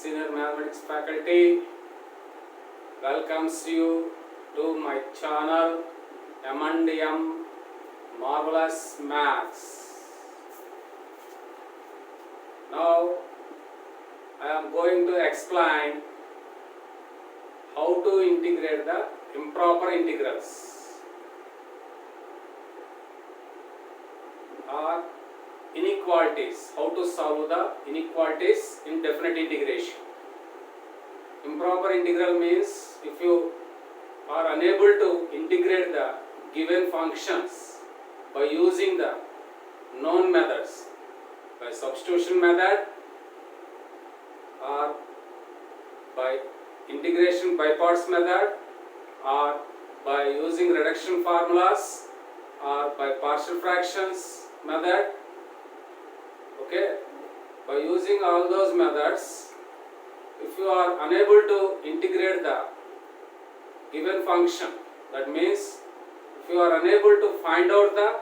Senior Mathematics faculty welcomes you to my channel M&M Marvelous Maths. Now I am going to explain how to integrate the improper integrals or inequalities, how to solve the inequalities in definite integration. Improper integral means if you are unable to integrate the given functions by using the known methods, by substitution method or by integration by parts method or by using reduction formulas or by partial fractions method. Okay, by using all those methods, if you are unable to integrate the given function, that means if you are unable to find out the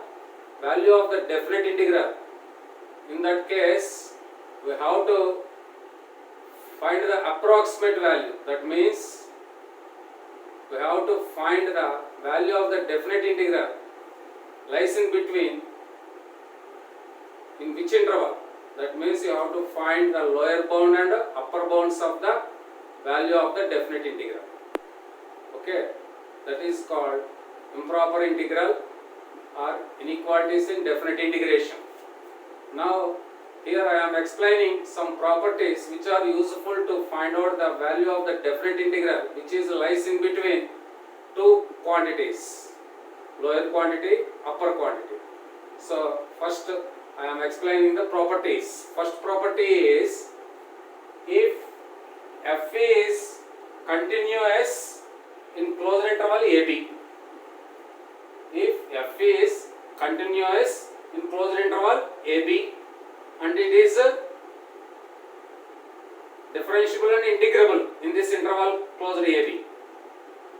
value of the definite integral, in that case we have to find the approximate value. That means we have to find the value of the definite integral lies in between, in which interval. That means you have to find the lower bound and upper bounds of the value of the definite integral. Okay, that is called improper integral or inequalities in definite integration. Now here I am explaining some properties which are useful to find out the value of the definite integral, which is lies in between two quantities, lower quantity, upper quantity. So first I am explaining the properties. First property is if f is continuous in closed interval AB. If f is continuous in closed interval AB and it is differentiable and integrable in this interval closed AB,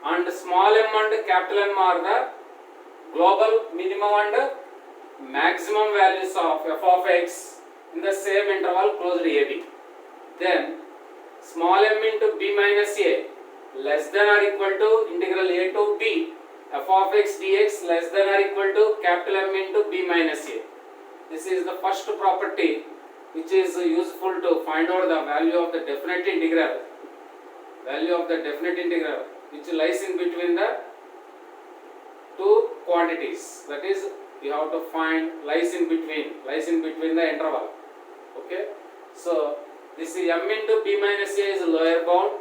and small m and capital M are the global minimum and maximum values of f of x in the same interval closed AB, then small m into b minus a less than or equal to integral a to b f of x dx less than or equal to capital M into b minus a. This is the first property which is useful to find out the value of the definite integral, which lies in between the two quantities. That is, you have to find lies in between the interval. Okay, so this is m into b minus a is lower bound,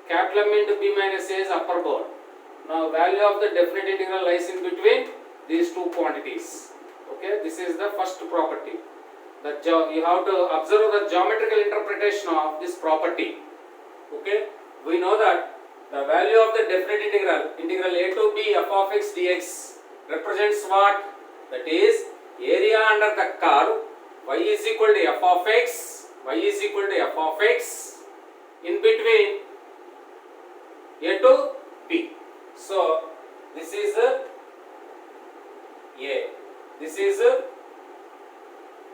capital M into b minus a is upper bound. Now value of the definite integral lies in between these two quantities. Okay, this is the first property. You have to observe the geometrical interpretation of this property. Okay, we know that the value of the definite integral a to b f of x dx represents what? That is area under the curve y is equal to f of x, in between a to b. So this is a, this is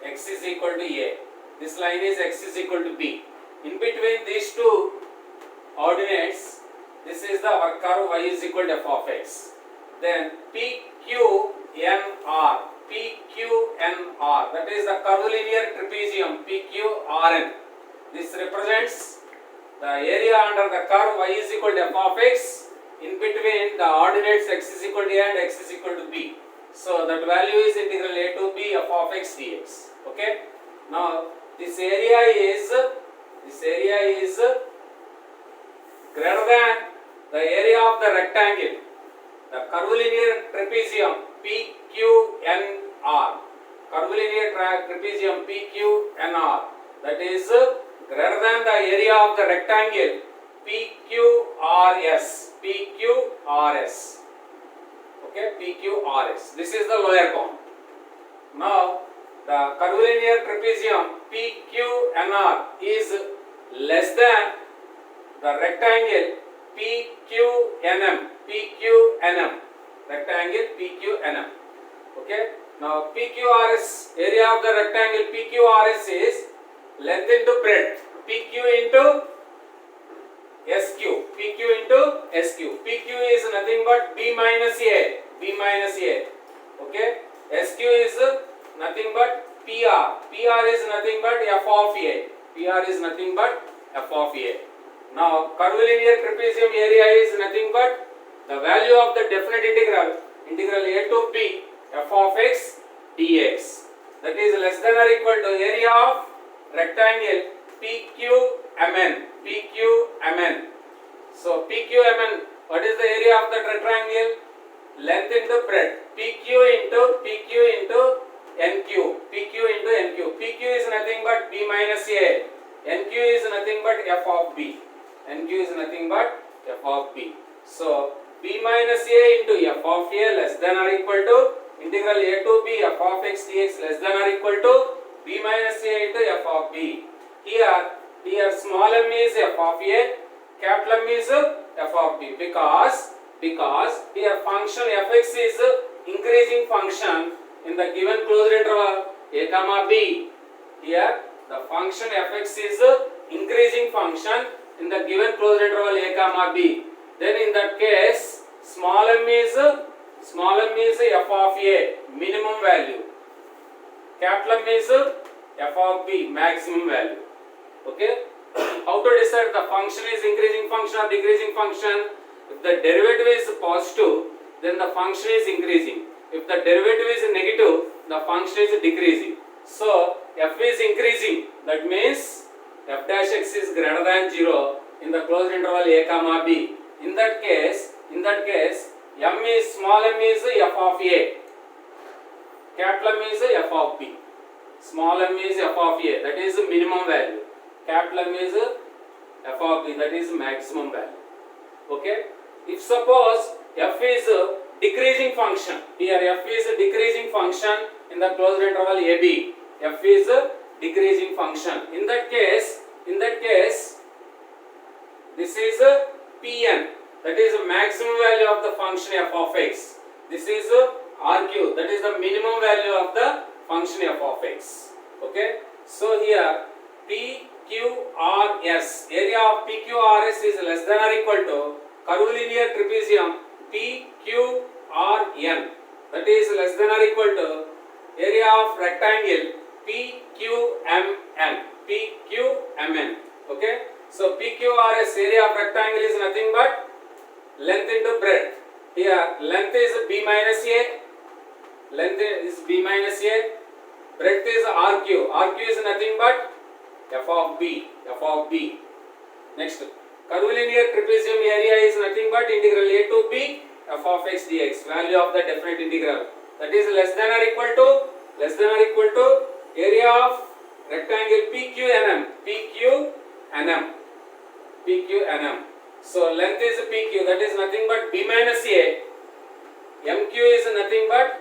x is equal to a, this line is x is equal to b. In between these two ordinates, this is the our curve y is equal to f of x. Then PQNR, that is the curvilinear trapezium PQRN. This represents the area under the curve y is equal to f of x, in between the ordinates x is equal to a and x is equal to b. So that value is integral a to b f of x dx. Okay. Now this area is greater than the area of the rectangle, the curvilinear trapezium PQNR. That is greater than the area of the rectangle PQRS. Okay, PQRS. This is the lower bound. Now the curvilinear trapezium PQNR is less than the rectangle PQNM. Okay. Now PQRS, area of the rectangle PQRS is length into breadth. PQ into SQ. PQ into SQ. PQ is nothing but B minus A. B minus A. Okay. SQ is nothing but PR. PR is nothing but F of A. PR is nothing but F of A. Now curvilinear trapezium area is nothing but the value of the definite integral, integral A to B F of x dx, that is less than or equal to area of rectangle PQMN. PQMN. So PQMN, what is the area of that rectangle? Length into breadth. PQ into NQ. PQ into NQ. PQ is nothing but B minus A. NQ is nothing but F of B. NQ is nothing but F of B. So B minus A into F of A less than or equal to integral A to B F of x dx less than or equal to B minus A into F of B. Here small m is F of A, capital M is F of B, because here function fx is increasing function in the given closed interval a comma b. Here the function fx is increasing function in the given closed interval a comma b. Then in that case small m is f of a, minimum value. Capital M is f of b, maximum value. Okay. How to decide the function is increasing function or decreasing function? If the derivative is positive, then the function is increasing. If the derivative is negative, the function is decreasing. So f is increasing, that means f dash x is greater than 0 in the closed interval a comma b. In that case m is small m is f of a, capital M is f of b. Small m is f of a, that is minimum value. Capital M is f of b, that is maximum value. Okay. If suppose f is a decreasing function, here f is a decreasing function in the closed interval ab. F is a decreasing function. In that case, this is a Pn, that is the maximum value of the function f of x. This is Rq, that is the minimum value of the function f of x. Okay. So here PQRS, area of PQRS is less than or equal to curvilinear trapezium PQRN, that is less than or equal to area of rectangle PQMN. Okay. So PQRS, area of rectangle, is nothing but length into breadth. Here length is B minus A, breadth is RQ. RQ is nothing but F of B. Next, curvilinear trapezium area is nothing but integral A to B f of x dx, value of the definite integral, that is less than or equal to area of rectangle PQNM. So length is PQ, that is nothing but B minus A. MQ is nothing but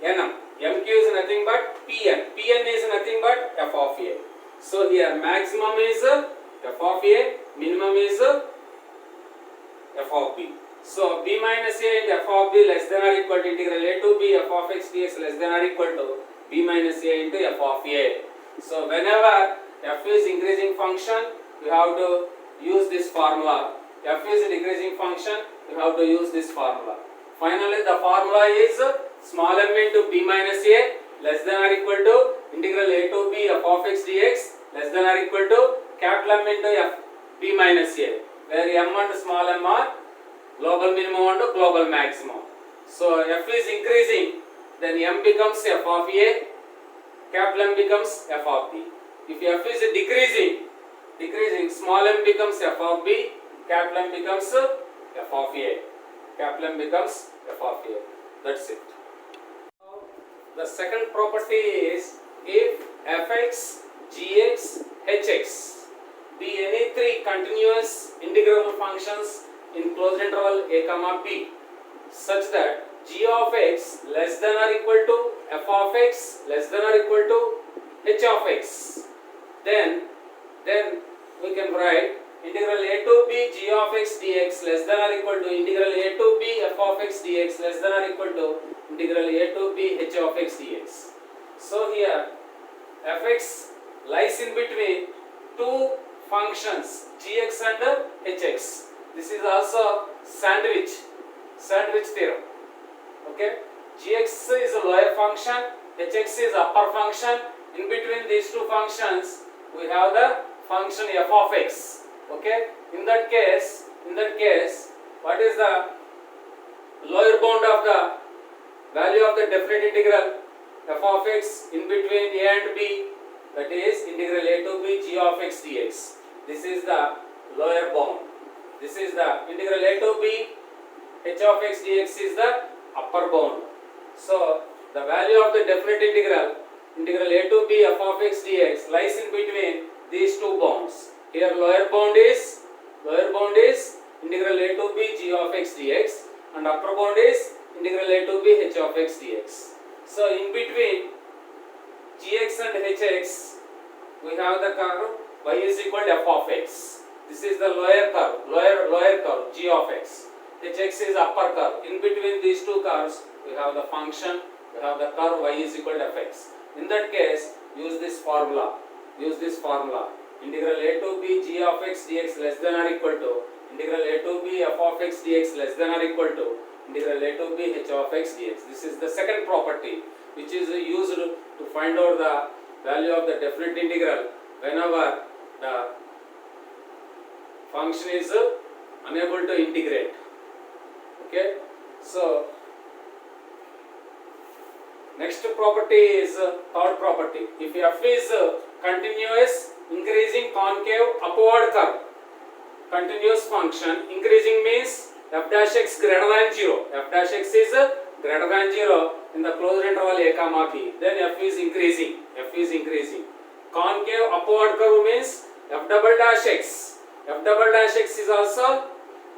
NM. MQ is nothing but PN. PN is nothing but F of A. So here maximum is F of A, minimum is F of B. So B minus A into F of B less than or equal to integral A to B F of x dx less than or equal to B minus A into F of A. So whenever F is increasing function, you have to use this formula. F is a decreasing function, you have to use this formula. Finally the formula is small m into B minus A less than or equal to integral A to B f of x dx less than or equal to capital M into F B minus A, where m and small m are global minimum and global maximum. So F is increasing, then m becomes F of A, capital M becomes F of B. If F is decreasing, small m becomes F of B, capital M becomes F of A. Capital M becomes F of A. That's it. The second property is if fx, gx, hx be any three continuous integrable functions in closed interval a comma b such that g of x less than or equal to f of x less than or equal to h of x, then we can write integral a to b g of x dx less than or equal to integral a to b f of x dx less than or equal to integral a to b h of x dx. So here fx lies in between two functions gx and hx. This is also sandwich theorem. Okay, gx is a lower function, hx is upper function. In between these two functions we have the function f of x. Okay, in that case what is the lower bound of the value of the definite integral f of x in between a and b, that is integral a to b g of x dx. This is the lower bound. This is the integral a to b h of x dx is the upper bound. So the value of the definite integral a to b f of x dx lies in between these two bounds. Here lower bound is integral a to b g of x dx and upper bound is integral a to b h of x dx. So in between gx and hx we have the curve y is equal to f of x. This is the lower curve g of x. hx is upper curve. In between these two curves we have the function, we have the curve y is equal to fx. In that case use this formula. Integral a to b g of x dx less than or equal to integral a to b f of x dx less than or equal to integral a to b h of x dx. This is the second property which is used to find out the value of the definite integral whenever the function is unable to integrate. Okay, so next property is third property. If f is continuous increasing concave upward curve, continuous function, increasing means f dash x greater than 0. F dash x is greater than 0 in the closed interval a comma b. Then f is increasing. Concave upward curve means f double dash x. F double dash x is also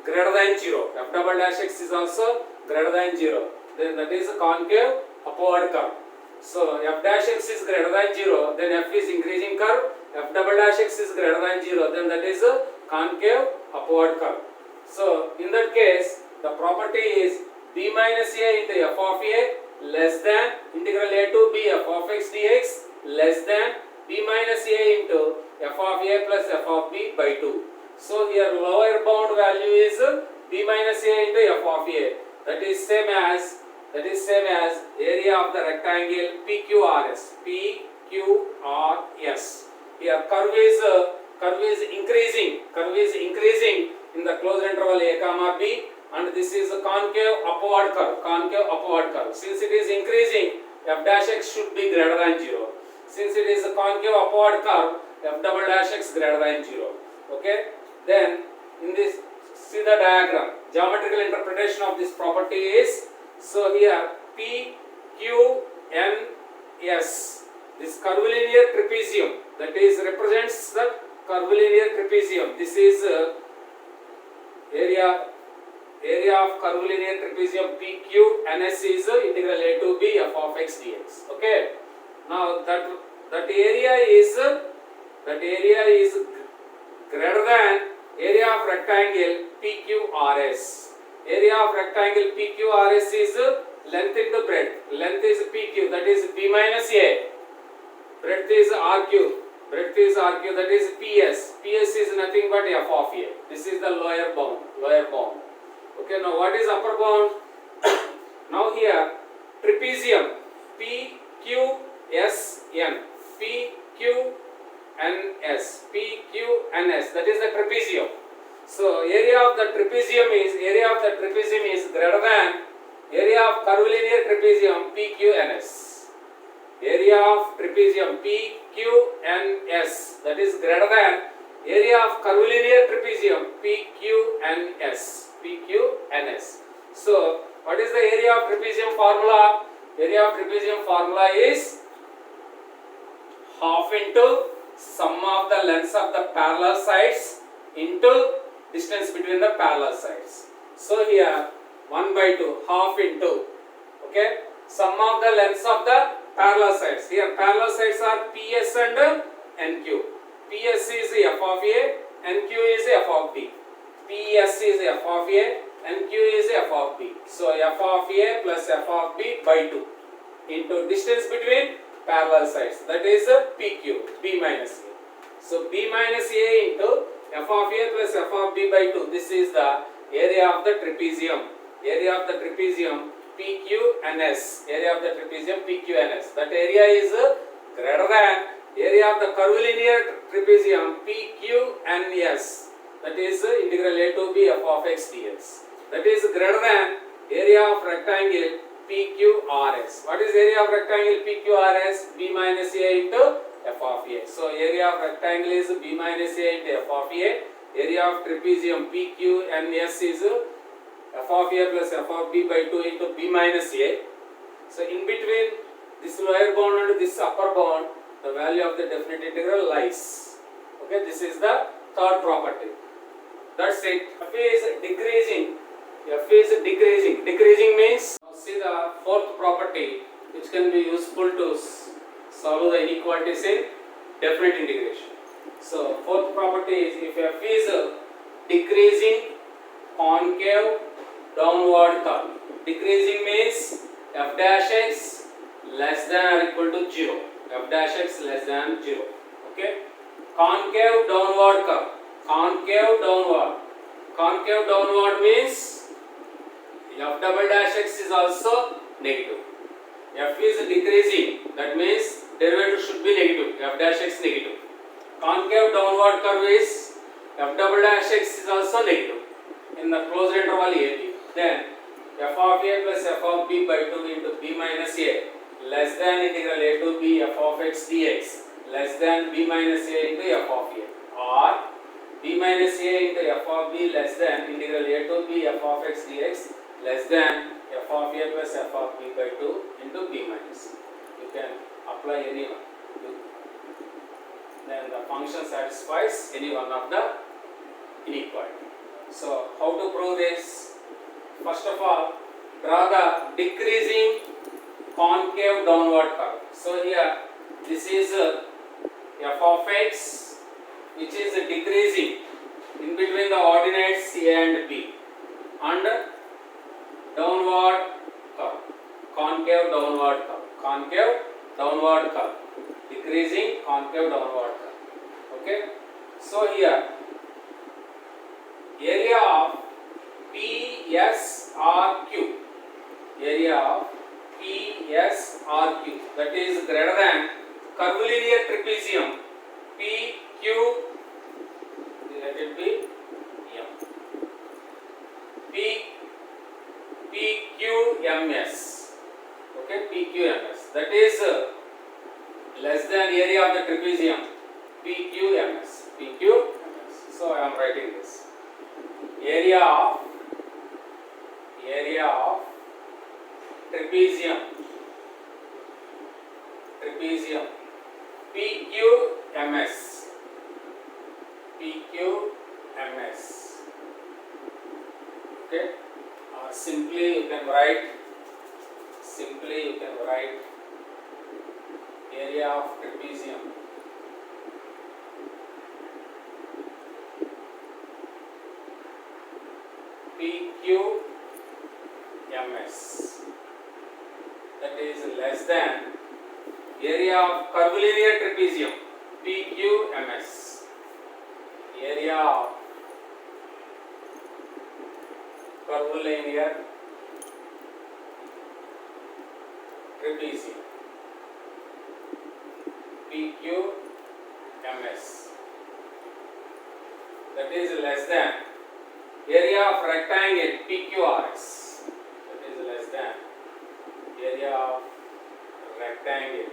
greater than 0. F double dash x is also greater than 0. Then that is a concave upward curve. So f dash x is greater than 0, then f is increasing curve. F double dash x is greater than 0, then that is a concave upward curve. So in that case the property is b minus a into f of a less than integral a to b f of x dx less than b minus a into f of a plus f of b by 2. So here lower bound value is b minus a into f of a. That is same as area of the rectangle PQRS. Here curve is increasing in the closed interval a comma b, and this is a concave upward curve. Since it is increasing, f dash x should be greater than 0. Since it is a concave upward curve, f double dash x greater than 0. Okay, then in this, see the diagram. Geometrical interpretation of this property is, so here P, Q, N, S. This curvilinear trapezium, that is represents the curvilinear trapezium. This is area of curvilinear trapezium PQ, NS is integral a to b f of x dx. Okay. Now that area is greater than area of rectangle PQRS. Area of rectangle PQRS is length into breadth. Length is PQ, that is B minus A. Breadth is RQ. That is PS. PS is nothing but f of A. This is the lower bound. Okay, now what is upper bound? Now here trapezium PQSN. PQNS. That is the trapezium. So area of the trapezium is greater than area of curvilinear trapezium PQNS. Area of trapezium PQNS, that is greater than area of curvilinear trapezium PQNS. So what is the area of trapezium formula? Area of trapezium formula is half into sum of the lengths of the parallel sides into distance between the parallel sides. So here 1 by 2, half into, okay, sum of the lengths of the parallel sides. Here parallel sides are PS and NQ. PS is f of A, NQ is f of b. PS is f of a, NQ is f of b. So f of a plus f of b by 2 into distance between parallel sides, that is PQ, b minus a. So b minus a into f of a plus f of b by 2. This is the area of the trapezium. Area of the trapezium PQNS. Area of the trapezium PQNS. That area is greater than area of the curvilinear trapezium PQNS. That is integral a to b f of x dx. That is greater than area of rectangle PQRS. What is area of rectangle PQRS? B minus a into f of a. So area of rectangle is b minus a into f of a. Area of trapezium PQNS is f of a plus f of b by 2 into b minus a. So in between this lower bound and this upper bound, the value of the definite integral lies. Okay, this is the third property. That's it. F is decreasing. F is decreasing. Decreasing means, now see the fourth property which can be useful to solve the inequalities in definite integration. So fourth property is, if f is decreasing concave downward curve. Decreasing means f dash x less than or equal to 0. F dash x less than 0. Okay. Concave downward curve. Concave downward. Concave downward means f double dash x is also negative. F is decreasing. That means derivative should be negative. F dash x negative. Concave downward curve is f double dash x is also negative in the closed interval AB. Then f of a plus f of b by 2 into b minus a less than integral a to b f of x dx less than b minus a into f of a, or b minus a into f of b less than integral a to b f of x dx less than f of a plus f of b by 2 into b minus a. You can apply any one. Then the function satisfies any one of the inequality. So how to prove this? First of all, draw the decreasing concave downward curve. So here this is f of x which is decreasing in between the ordinates a and b, and downward curve, concave downward curve, concave downward curve, decreasing concave downward curve. Okay. So here area of PSRQ, area of PSRQ, that is greater than curvilinear trapezium PQ, let it be M, PQMS, okay, PQMS, that is less than area of the trapezium PQMS, PQMS. So I am writing this. Area of trapezium PQMS, okay. Simply you can write area of trapezium PQMS, that is less than area of curvilinear trapezium PQMS, area of curvilinear trapezium PQMS, that is less than area of rectangle PQRS, that is less than area of rectangle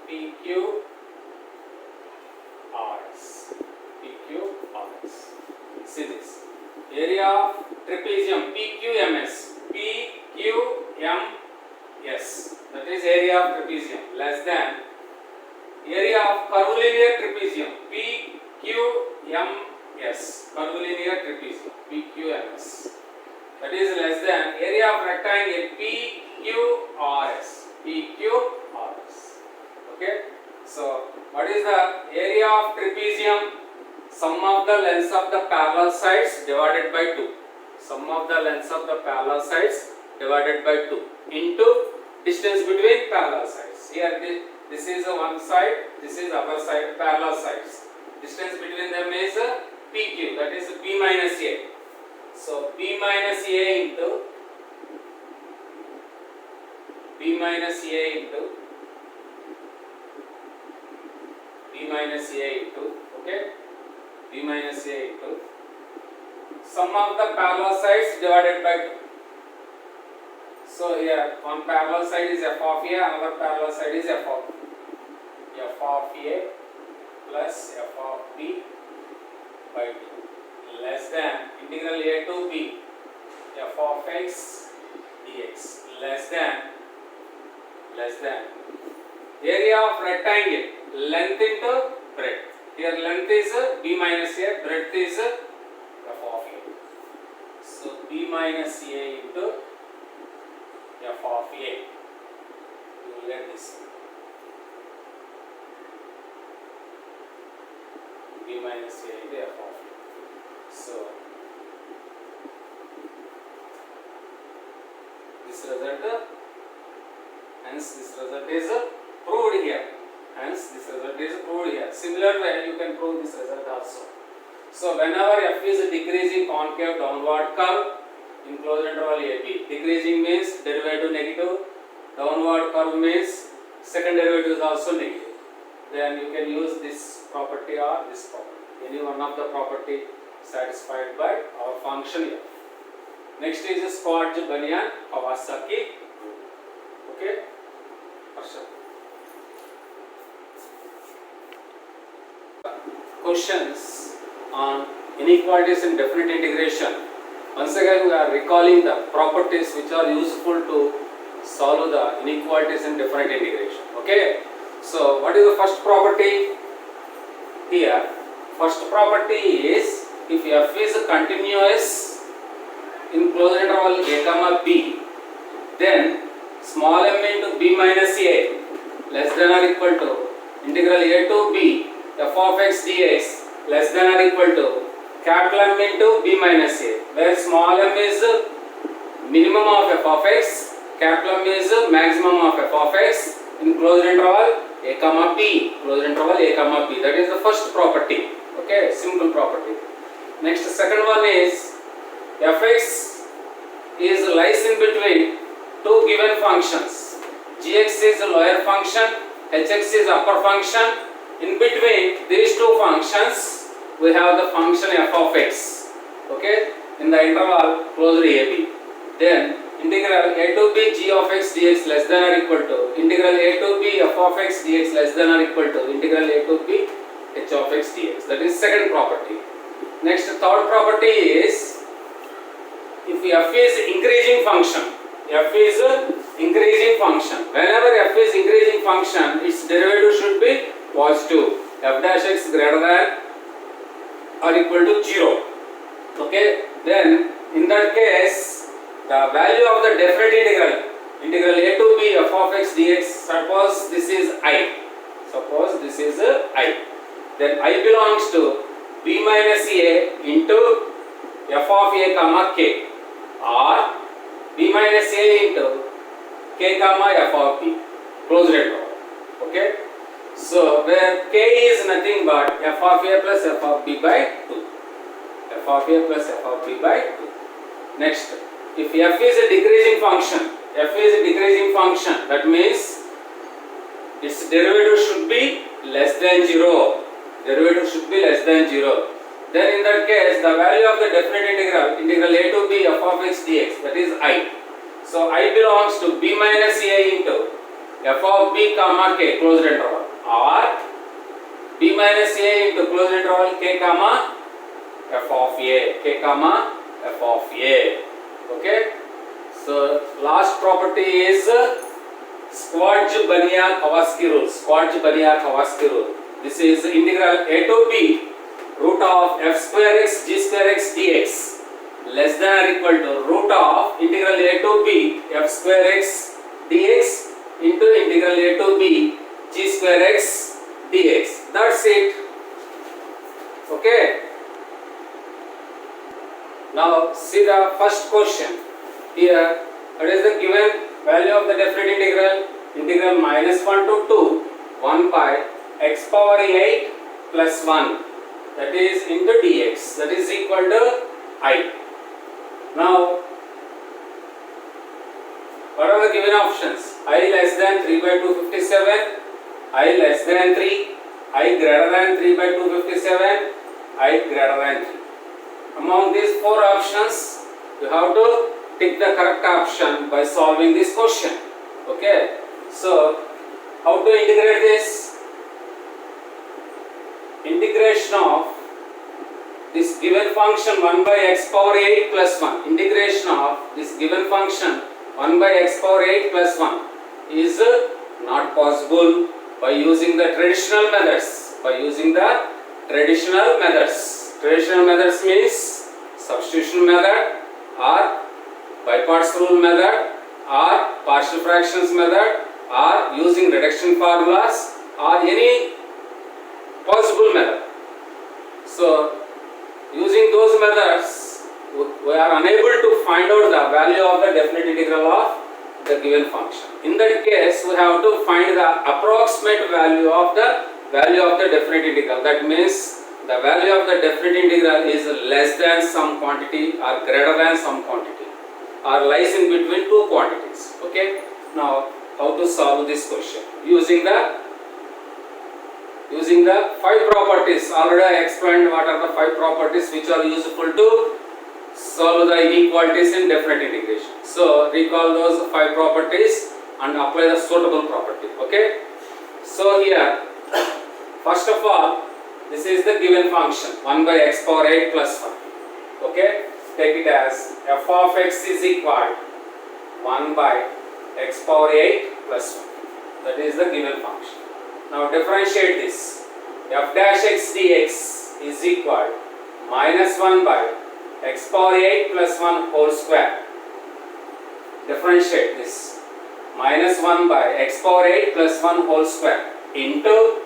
PQRS. See this. Area of trapezium PQMS, that is area of trapezium, less than area of curvilinear trapezium PQMS, curvilinear trapezium PQMS, that is less than area of rectangle PQRS. Okay. So what is the area of trapezium? sum of the lengths of the parallel sides divided by 2. Sum of the lengths of the parallel sides divided by 2 into distance between parallel sides. Here this is one side, this is other side, parallel sides. Distance between them is PQ, that is P minus A. So P minus A into P minus A into P minus A into, okay, P minus A into sum of the parallel sides divided by 2. So here one parallel side is f of A, another parallel side is f of A plus f of B by 2 less than integral A to B f of x dx less than area of rectangle, length into breadth. Here length is B minus A, breadth is f of A. So B minus A into f of A. You will get this. B minus A into f of A. So this result, hence this result is proved here. Hence this result is proved here. Similar way you can prove this result also. So whenever f is a decreasing concave downward curve in closed interval AB, decreasing means derivative negative, downward curve means second derivative is also negative. Then you can use this property or this property, any one of the property satisfied by our function here. Next is Schwarz-Banian-Kawasaki. Okay, questions on inequalities in definite integration. Once again we are recalling the properties which are useful to solve the inequalities in definite integration. Okay, so what is the first property here? First property is if f is continuous in closed interval a comma b, then small m into b minus a less than or equal to integral a to b f of x dx less than or equal to capital M into b minus a, where small m is minimum of f of x, capital M is maximum of f of x in closed interval a comma b, closed interval a comma b. That is the first property. Okay, simple property. Next, second one is fx is lies in between two given functions. Gx is a lower function, hx is upper function. In between these two functions we have the function f of x. Okay, in the interval closed ab. Then integral a to b g of x dx less than or equal to integral a to b f of x dx less than or equal to integral a to b h of x dx. That is second property. Next, third property is if f is increasing function, f is increasing function. Whenever f is increasing function, its derivative should be positive. F dash x greater than or equal to 0. Okay, then in that case the value of the definite integral a to b f of x dx, suppose this is I, then I belongs to b minus a into f of a comma k, or b minus a into k comma f of b, closed interval. Okay, so where k is nothing but f of a plus f of b by 2, f of a plus f of b by 2. Next, if f is a decreasing function, that means its derivative should be less than 0. Then in that case the value of the definite integral a to b f of x dx, that is I. So I belongs to b minus a into f of b comma k, closed interval, or b minus a into closed interval k comma f of a, Okay, so last property is Schwarz-Banian-Kawasaki rule. This is integral a to b root of f square x g square x dx less than or equal to root of integral a to b f square x dx into integral a to b g square x dx. That's it. Okay. Now see the first question. Here, what is the given value of the definite integral? Integral minus 1 to 2, 1 by x power 8 plus 1, that is into dx, that is equal to I. Now, what are the given options? I less than 3 by 257, I less than 3, I greater than 3 by 257, I greater than 3. Among these four options, you have to pick the correct option by solving this question. Okay. So, how to integrate this? Integration of this given function 1 by x power 8 plus 1. Integration of this given function 1 by x power 8 plus 1 is not possible by using the traditional methods. By using the traditional methods. Traditional methods means substitution method or by parts rule method or partial fractions method or using reduction formulas or any possible method. So, using those methods, we are unable to find out the value of the definite integral of the given function. In that case, we have to find the approximate value of the definite integral. That means the value of the definite integral is less than some quantity or greater than some quantity or lies in between two quantities. Okay. Now, how to solve this question? Using the 5 properties. Already I explained what are the 5 properties which are useful to solve the inequalities in definite integration. So, recall those 5 properties and apply the suitable property. Okay. So, here first of all, this is the given function 1 by x power 8 plus 1. Okay. Take it as f of x is equal 1 by x power 8 plus 1. That is the given function. Now differentiate this. F dash x dx is equal minus 1 by x power 8 plus 1 whole square. Differentiate this. Minus 1 by x power 8 plus 1 whole square into,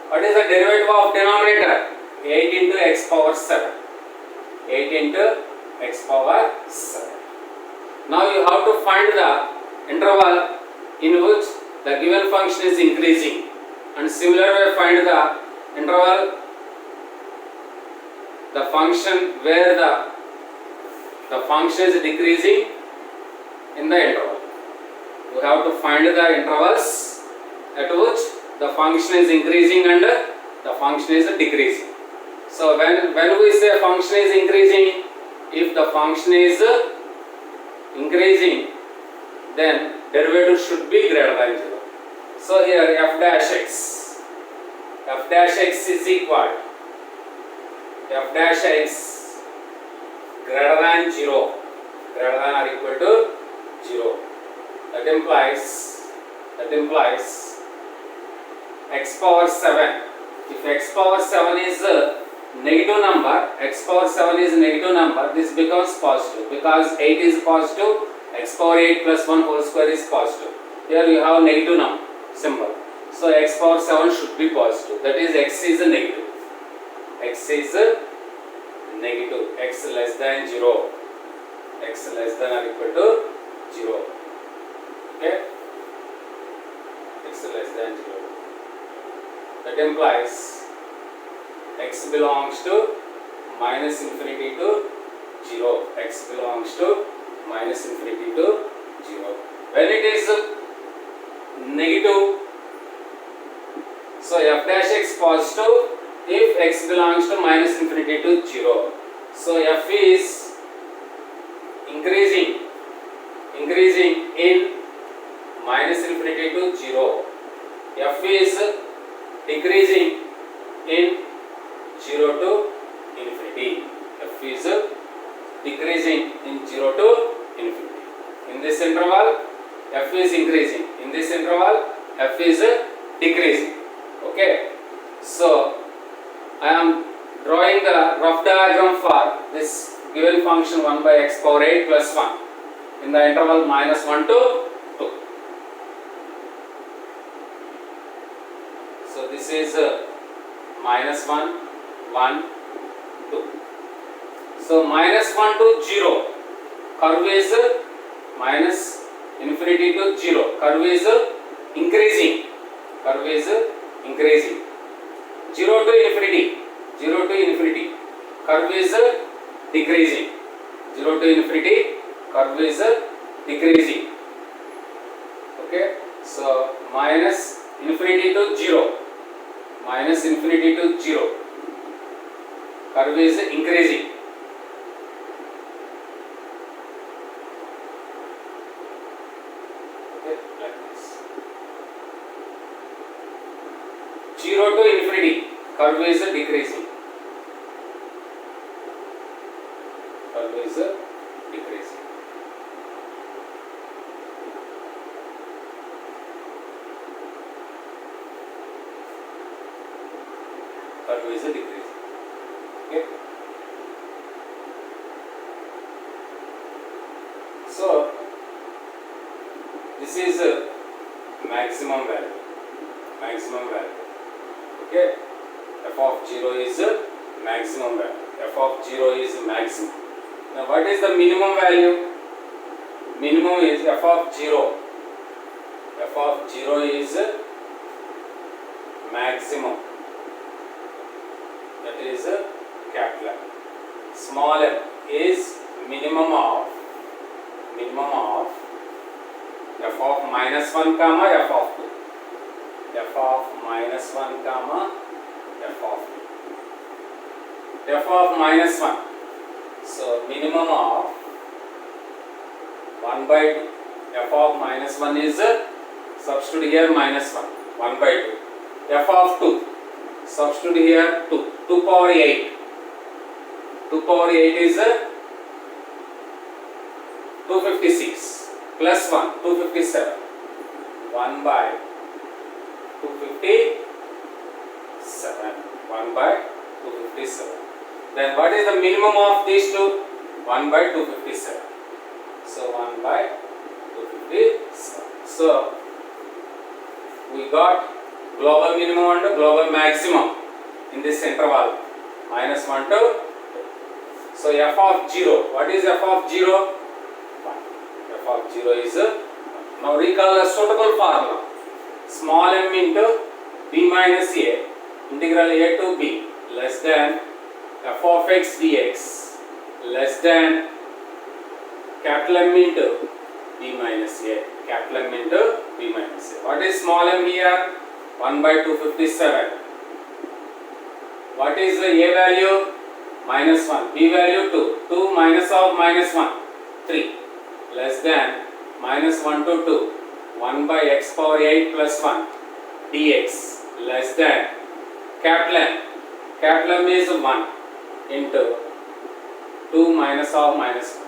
what is the derivative of denominator? 8 into x power 7. 8 into x power 7. Now you have to find the interval in which the given function is increasing, and similarly find the interval, the function where the function is decreasing in the interval. We have to find the intervals at which the function is increasing and the function is decreasing. So when we say function is increasing, if the function is increasing, then derivative should be greater than 0. So here f dash x is equal f dash x greater than 0, greater than or equal to 0. That implies x power 7. If x power 7 is a negative number, x power 7 is a negative number, this becomes positive because 8 is positive, x power 8 plus 1 whole square is positive. Here you have negative number symbol. So x power 7 should be positive. That is x is a negative. X is a negative. X less than 0. X less than or equal to 0. Okay. X less than 0. That implies x belongs to minus infinity to 0. X belongs to minus infinity to 0. When it is negative, so f dash x positive if x belongs to minus infinity to 0. So f is increasing in minus infinity to 0. F is decreasing in 0 to infinity. F is decreasing in 0 to infinity. In this interval, f is increasing. In this interval, f is decreasing. Okay. So, I am drawing the rough diagram for this given function 1 by x power 8 plus 1 in the interval minus 1 to 2. So, this is minus 1, 1, 2. So minus 1 to 0. Curve is minus infinity to 0. Curve is increasing. Curve is increasing. 0 to infinity. 0 to infinity. Curve is decreasing. 0 to infinity. Curve is decreasing. Okay. So minus infinity to 0. Minus infinity to 0. Curve is increasing. Okay, like this. 0 to infinity. Curve is decreasing. Curve is decreasing. Curve is decreasing. Okay. So this is maximum value. Maximum value. Okay. F of 0 is maximum value. F of 0 is maximum. Now what is the minimum value? Minimum is f of 0. F of 0 is maximum. That is capital M. Small m is minimum of f of minus 1 comma f of 2. F of minus 1 comma f of 2. F of minus 1. So minimum of 1 by 2. F of minus 1 is substitute here minus 1. 1 by 2. F of 2. Substitute here 2. 2 power 8. 2 power 8 is 256 plus 1. 257. 1 by 257. 1 by 257. Then what is the minimum of these two? 1 by 257. So 1 by 257. So we got global minimum and global maximum in this interval. Minus 1 to 2. So f of 0. What is f of 0? 1. F of 0 is 1. Now recall a suitable formula. Small m into b minus a integral a to b less than f of x dx less than capital M into b minus a. Capital M into b minus a. What is small m here? 1 by 257. What is the a value? Minus 1. B value 2. 2 minus of minus 1. 3. Less than minus 1 to 2. 1 by x power 8 plus 1 dx less than capital M. Capital M is 1 into 2 minus of minus 1.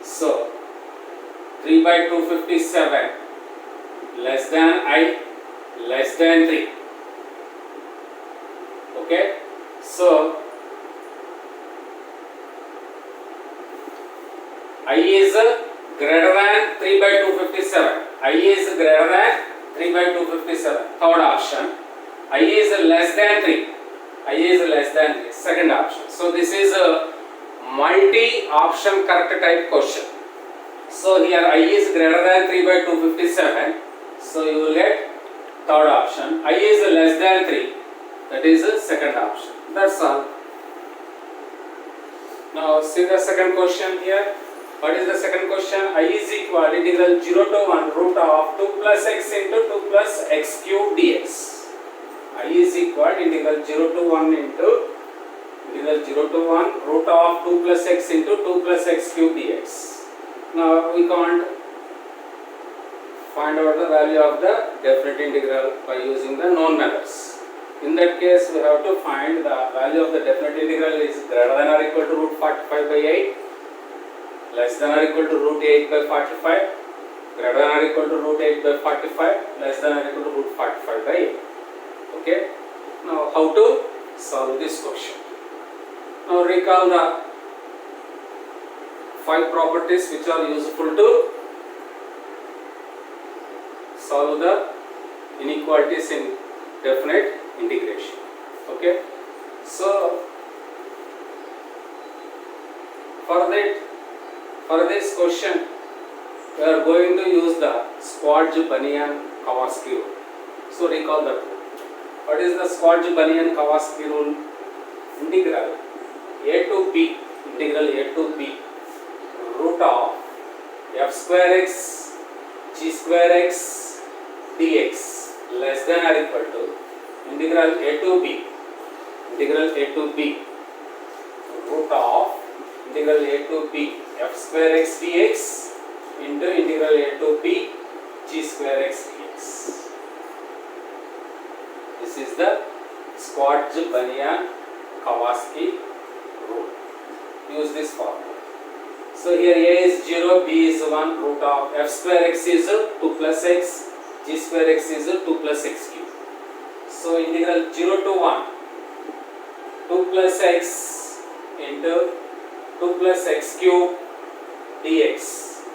So 3 by 257 less than I less than 3. Okay. So I is greater than 3 by 257. I is greater than 3 by 257. Third option. I is less than 3. I is less than 3. Second option. So this is a multi-option correct type question. So here I is greater than 3 by 257. So you will get third option. I is less than 3. That is the second option. That's all. Now see the second question here. What is the second question? I is equal integral 0 to 1 root of 2 plus x into 2 plus x cube dx. I is equal integral 0 to 1 into integral 0 to 1 root of 2 plus x into 2 plus x cube dx. Now we can't find out the value of the definite integral by using the known methods. In that case we have to find the value of the definite integral is greater than or equal to root 45 by 8, less than or equal to root 8 by 45, greater than or equal to root 8 by 45, less than or equal to root 45 by 8. Okay. Now how to solve this question? Now recall the 5 properties which are useful to solve the inequalities in definite integration. Okay. So for this question we are going to use the Schwarz-Bunyan-Kawasaki rule. So recall that rule. What is the Schwarz-Bunyan-Kawasaki rule? Integral a to b, integral a to b, root of f square x g square x dx less than or equal to integral a to b, integral a to b, root of integral a to b f square x dx into integral a to b g square x dx. This is the Schwarz-Bunyan-Kawasaki rule. Use this formula. So here a is 0, b is 1, root of f square x is 2 plus x, g square x is 2 plus x cube. So integral 0 to 1, 2 plus x into 2 plus x cube dx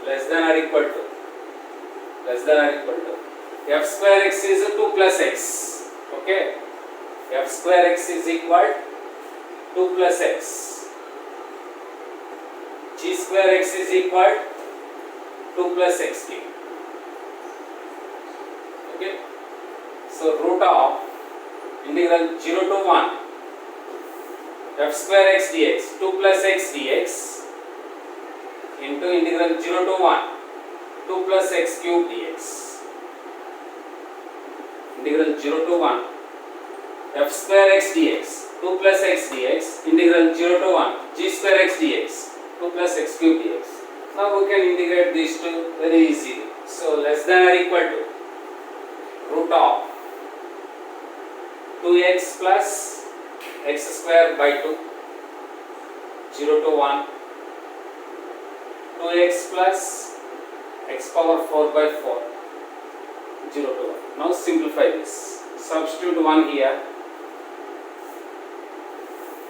less than or equal to f square x is 2 plus x. Okay, f square x is equal 2 plus x, g square x is equal 2 plus x cube. Okay, so root of integral 0 to 1 f square x dx 2 plus x dx into integral 0 to 1 2 plus x cube dx. Integral 0 to 1 f square x dx 2 plus x dx integral 0 to 1 g square x dx 2 plus x cube dx. Now we can integrate these two very easily. So less than or equal to root of 2x plus x square by 2 0 to 1 2x plus x power 4 by 4 0 to 1. Now simplify this. Substitute 1 here.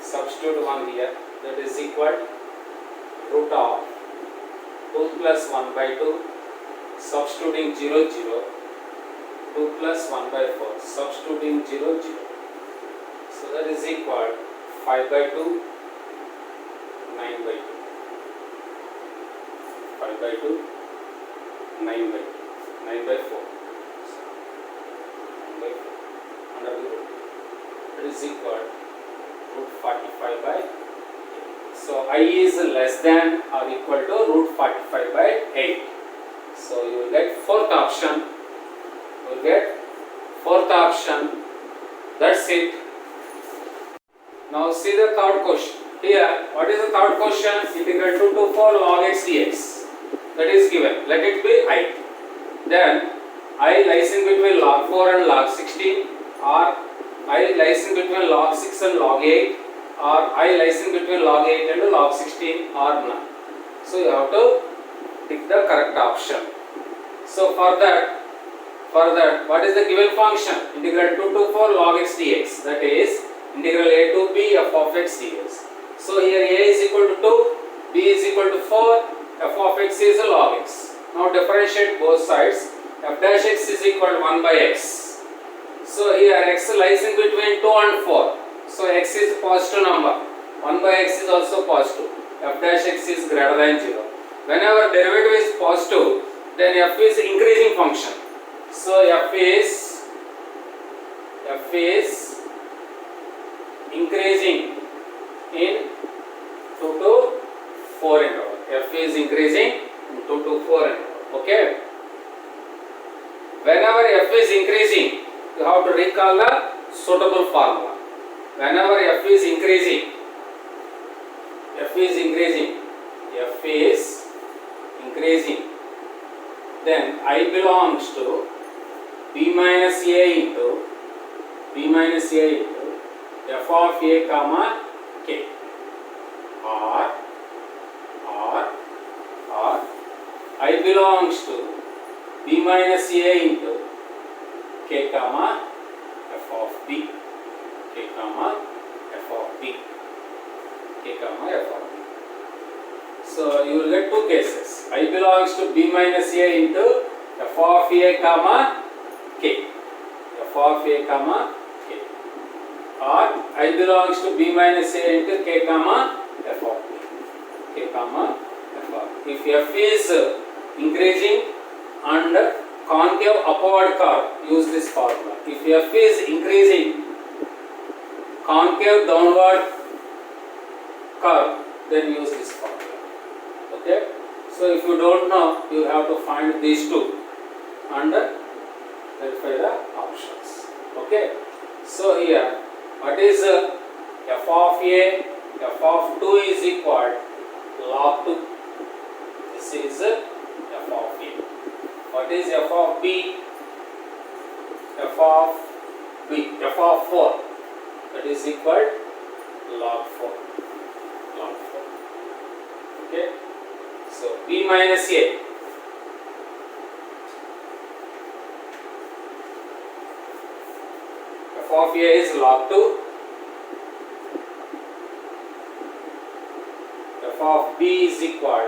Substitute 1 here. That is equal root of 2 plus 1 by 2. Substituting 0 0. 2 plus 1 by 4. Substituting 0 0. So that is equal 5 by 2. 9 by 2. 5 by 2. 9 by 2. 9 by 4. Under the root. It is equal root 45 by 8. So I is less than or equal to root 45 by 8. So you will get fourth option. You will get fourth option. That's it. Now see the third question. Here, what is the third question? Integral 2 to 4 log x dx. That is given. Let it be I. Then I lies in between log 4 and log 16, or I lies in between log 6 and log 8, or I lies in between log 8 and log 16, or none. So you have to pick the correct option. So for that, what is the given function? Integral 2 to 4 log x dx. That is integral a to b f of x dx. So here a is equal to 2, b is equal to 4, f of x is log x. Now differentiate both sides. F dash x is equal to 1 by x. So here x lies in between 2 and 4. So x is positive number. 1 by x is also positive. F dash x is greater than 0. Whenever derivative is positive, then f is increasing function. So f is increasing in 2 to 4 interval. F is increasing in 2 to 4 interval. Okay. Whenever f is increasing, you have to recall the suitable formula. Whenever f is increasing, then I belongs to b minus a into f of a comma k, or I belongs to b minus a into k comma f of b, k comma f of b. So you will get two cases. I belongs to b minus a into f of a comma k, f of a comma k, or I belongs to b minus a into k comma f of b. K comma f of b. If f is increasing and concave upward curve, use this formula. If f is increasing concave downward curve, then use this formula. Okay, so if you don't know, you have to find these two and verify the options. Okay, so here what is f of a, f of 2 is equal log 2. This is f of a. What is f of b? F of b, f of 4, that is equal log 4. Log 4. Okay, so b minus a. F of a is log 2. F of b is equal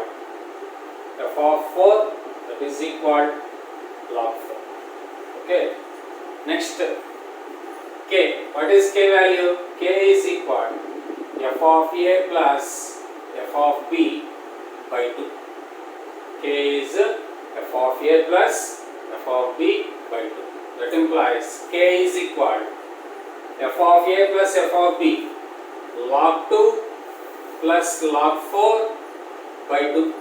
f of 4, that is equal log 4. Okay, next k. What is k value? K is equal f of a plus f of b by 2. K is f of a plus f of b by 2. That implies k is equal f of a plus f of b log 2 plus log 4 by 2.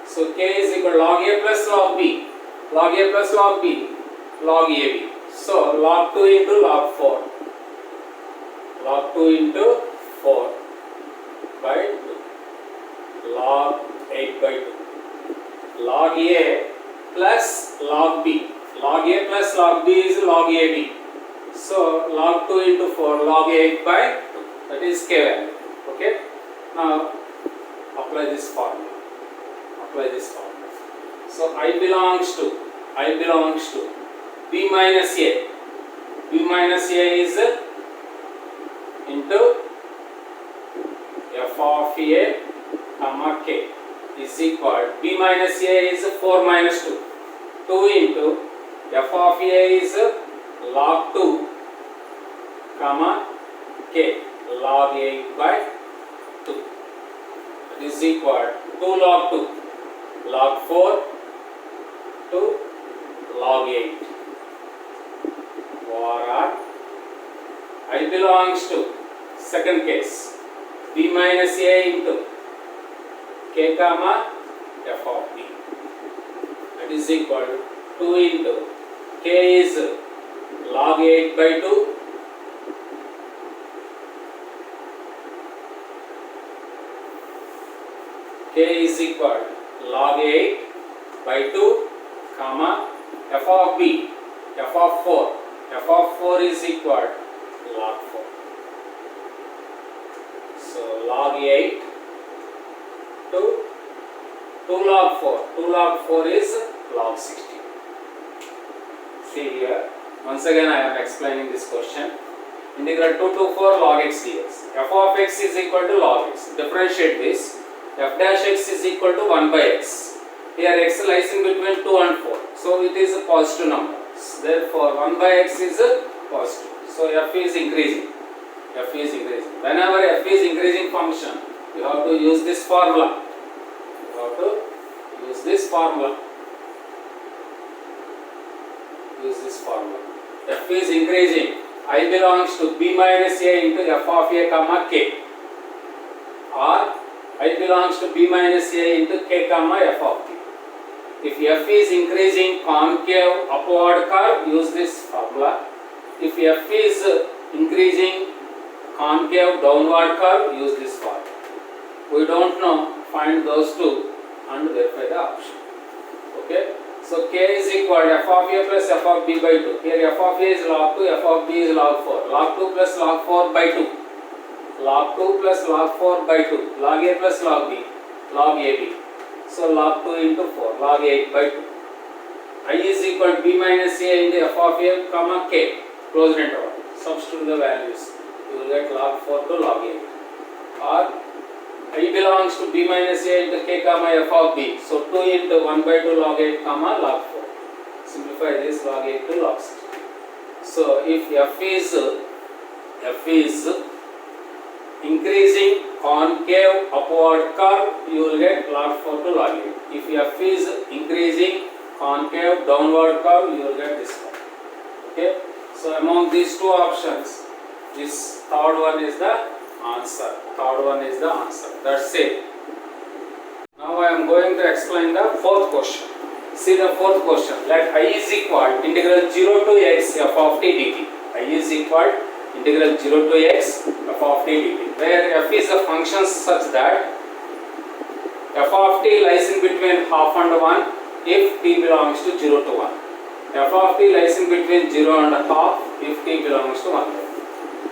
So k is equal to log a plus log b. Log a plus log b, log ab. So log 2 into log 4. Log 2 into 4 by 2. Log 8 by 2. Log a plus log b. Log a plus log b is log ab. So log 2 into 4, log 8 by 2. That is k value. Okay. Now apply this formula. Apply this formula. So I belongs to b minus a. B minus a is into f of a comma k is equal, b minus a is 4 minus 2. 2 into f of a is log 2 comma k log 8 by 2. It is equal 2 log 2 log 4 to log 8. Or I belongs to second case b minus a into k comma f of b. That is equal 2 into k is log 8 by 2 k is equal log 8 by 2 comma f of b, f of 4. F of 4 is equal log 4. So log 8 to 2 log 4. 2 log 4 is log 16. See here, once again I am explaining this question. Integral 2 to 4 log x dx. F of x is equal to log x. Differentiate this. F dash x is equal to 1 by x. Here x lies in between 2 and 4. So it is a positive number. Therefore 1 by x is a positive. So f is increasing. F is increasing. Whenever f is increasing function, you have to use this formula. You have to use this formula. Use this formula. F is increasing. I belongs to b minus a into f of a comma k. Or I belongs to b minus a into k comma f of b. If f is increasing concave upward curve, use this formula. If f is increasing concave downward curve, use this formula. We don't know, find those two and verify the option. Okay. So k is equal to f of a plus f of b by 2. Here f of a is log 2, f of b is log 4. Log 2 plus log 4 by 2. Log 2 plus log 4 by 2. Log a plus log b. Log ab. So log 2 into 4. Log 8 by 2. I is equal to b minus a into f of a comma k. Closed interval. Substitute the values. You will get log 4 to log 8. Or I belongs to b minus a into k comma f of b. So 2 into 1 by 2 log 8 comma log 4. Simplify this, log 8 to log 6. So if f is F is increasing concave upward curve, you will get log 4 to log 8. If F is increasing concave downward curve, you will get this one. Okay, so among these two options, this third one is the answer. Third one is the answer. That's it. Now I am going to explain the fourth question. See the fourth question. Let I is equal integral 0 to x f of t dt. I is equal integral 0 to x f of t dt, where f is a function such that f of t lies in between half and 1 if t belongs to 0 to 1. F of t lies in between 0 and half if t belongs to 1.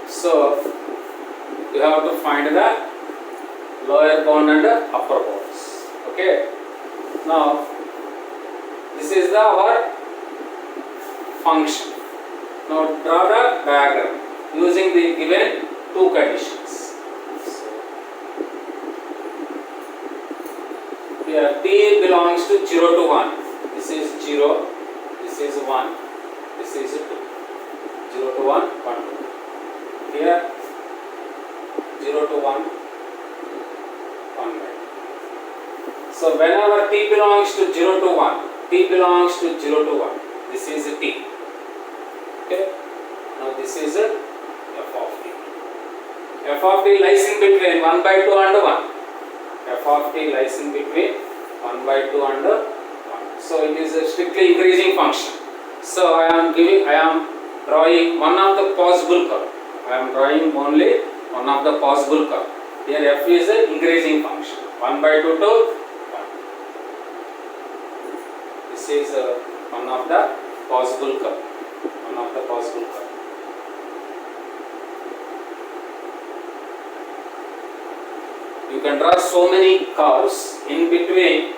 So you have to find the lower bound and upper bounds. Okay. Now this is the our function. Now draw the diagram using the given two conditions. Here t belongs to 0 to 1. This is 0, this is 1, this is 2. 0 to 1, 1 to 2. Here 0 to 1, 1 by 2. So whenever t belongs to 0 to 1, t belongs to 0 to 1. This is t. Okay. Now this is f of t. F of t lies in between 1 by 2 and 1. F of t lies in between 1 by 2 and 1. So it is a strictly increasing function. So I am drawing one of the possible curve. I am drawing only one of the possible curve. Here f is an increasing function. 1 by 2 to 1. This is one of the possible curve. One of the possible curve. You can draw so many curves in between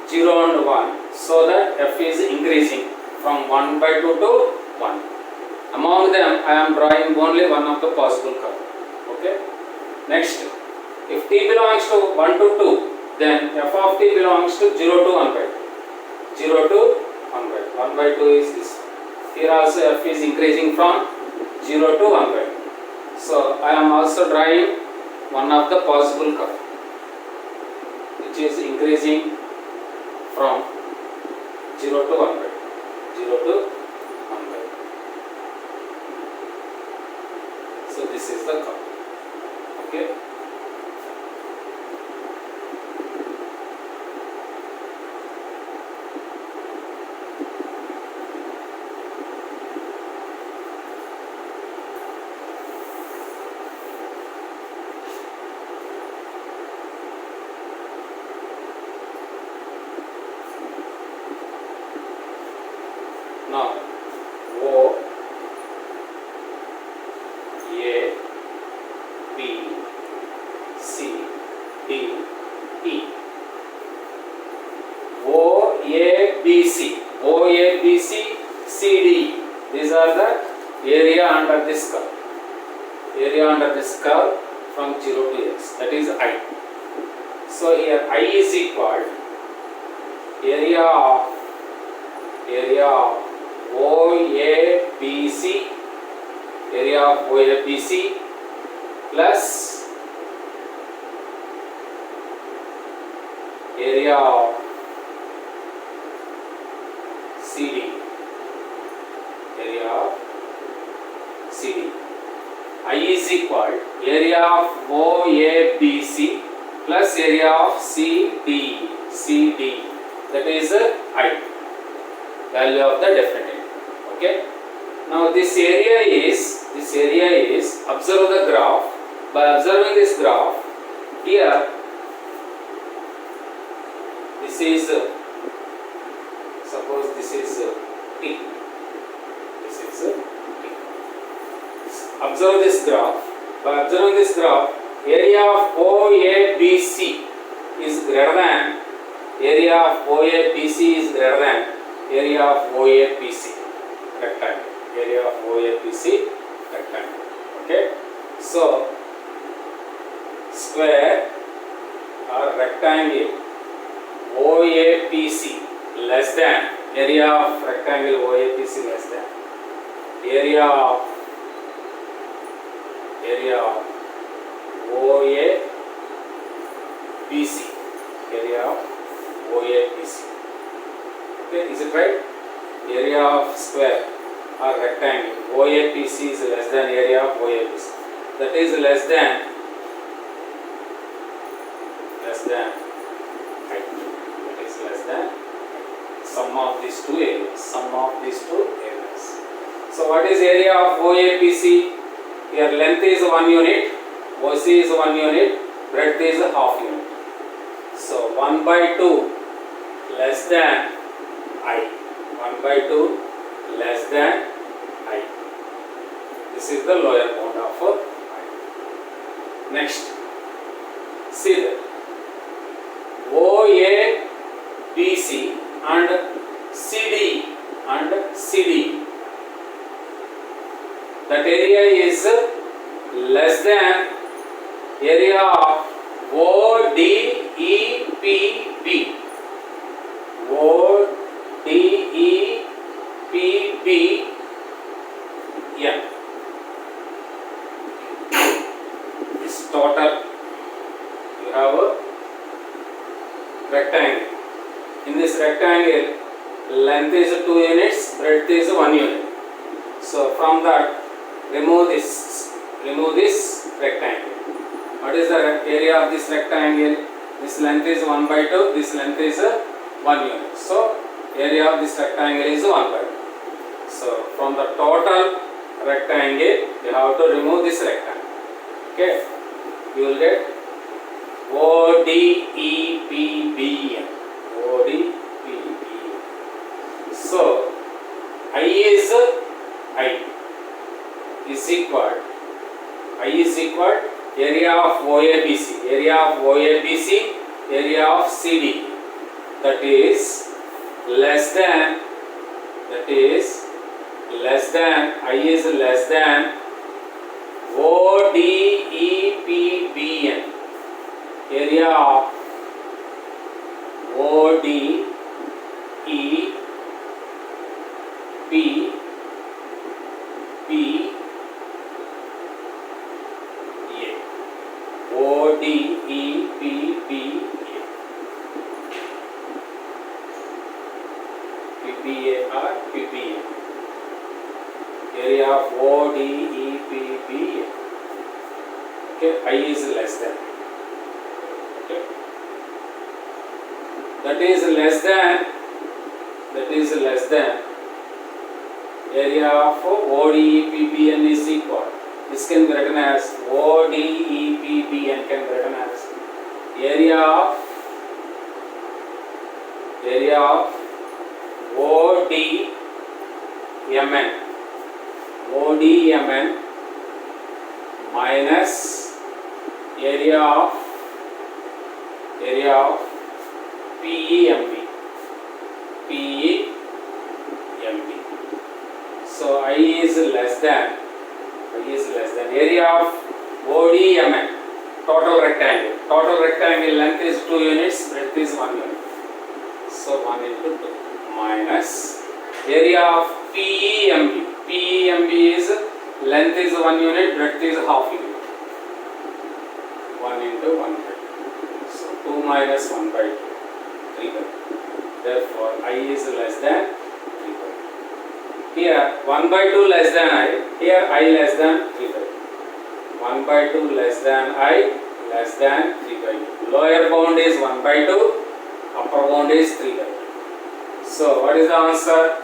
0 and 1 so that f is increasing from 1 by 2 to 1. Among them, I am drawing only one of the possible curve. Okay. Next, if t belongs to 1 to 2, then f of t belongs to 0 to 1 by 2. 0 to 1 by 2. 1 by 2 is this. Here also f is increasing from 0 to 1 by 2. So I am also drawing one of the possible curve, which is increasing from 0 to 1 by 2. 0 to 1 by 2. So this is the curve. Okay. Now, O, A, B, C, D, E. O, A, B, C. O, A, B, C, C, D. These are the area under this curve. Area under this curve from 0 to x. That is I. So here I is equal area of OABC, area of OABC plus area of CD, area of CD. I is equal area of OABC plus area of CD, that is I, value of the definite. Okay. Now this area is observe the graph. By observing this graph, here this is suppose this is T. This is T. Observe this graph. By observing this graph, area of OABC is greater than area of OABC is greater than area of OABC rectangle. Area of OABC rectangle. Okay. So square or rectangle OABC less than area of rectangle OABC less than area of area of OABC, area of OABC. Okay, is it right? Area of square or rectangle OABC is less than area of OABC. That is less than height. That is less than sum of these two areas. So what is area of OABC? Here length is 1 unit, OC is 1 unit, breadth is half unit. So 1 by 2 less than I. 1 by 2 less than I. This is the lower bound of I. Next, see that OABC and CD. That area is less than area of ODEPB. ODEPB. This total, you have a rectangle. In this rectangle, length is 2 units, breadth is 1 unit. So from that, remove this rectangle. What is the area of this rectangle? This length is 1 by 2, this length is 1 unit. So area of this rectangle is 1 by 2. So from the total rectangle, you have to remove this rectangle. Okay, you will get ODEPBN. So I is equal area of OABC, area of CD. That is less than I is less than ODEPBN, area of ODEPBN. PPA or PPA, area of ODEPBA. Okay, I is less than. Okay, that is less than area of ODEPBN is equal. This can be written as ODEPBN can be written as area of ODMN minus area of PEMB. So I is less than area of ODMN, total rectangle. Total rectangle length is 2 units, breadth is 1 unit. So 1 into 2 minus area of PEMB. PEMB is length is 1 unit, breadth is half unit. 1 into 1 by 2. So 2 minus 1 by 2, 3 by 2. Therefore I is less than 3 by 2. Here 1 by 2 less than I. Here I less than 3 by 2. 1 by 2 less than I, less than 3 by 2. Lower bound is 1 by 2, upper bound is 3 by 2. So what is the answer?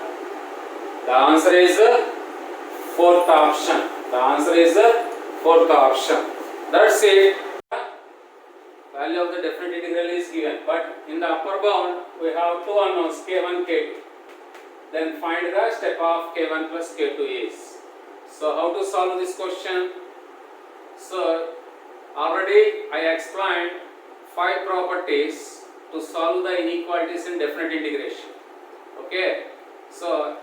The answer is fourth option. That's it. Value of the definite integral is given, but in the upper bound we have two unknowns, k1, k2. Then find the step of k1 plus k2 is. So how to solve this question? So already I explained 5 properties to solve the inequalities in definite integration. Okay, so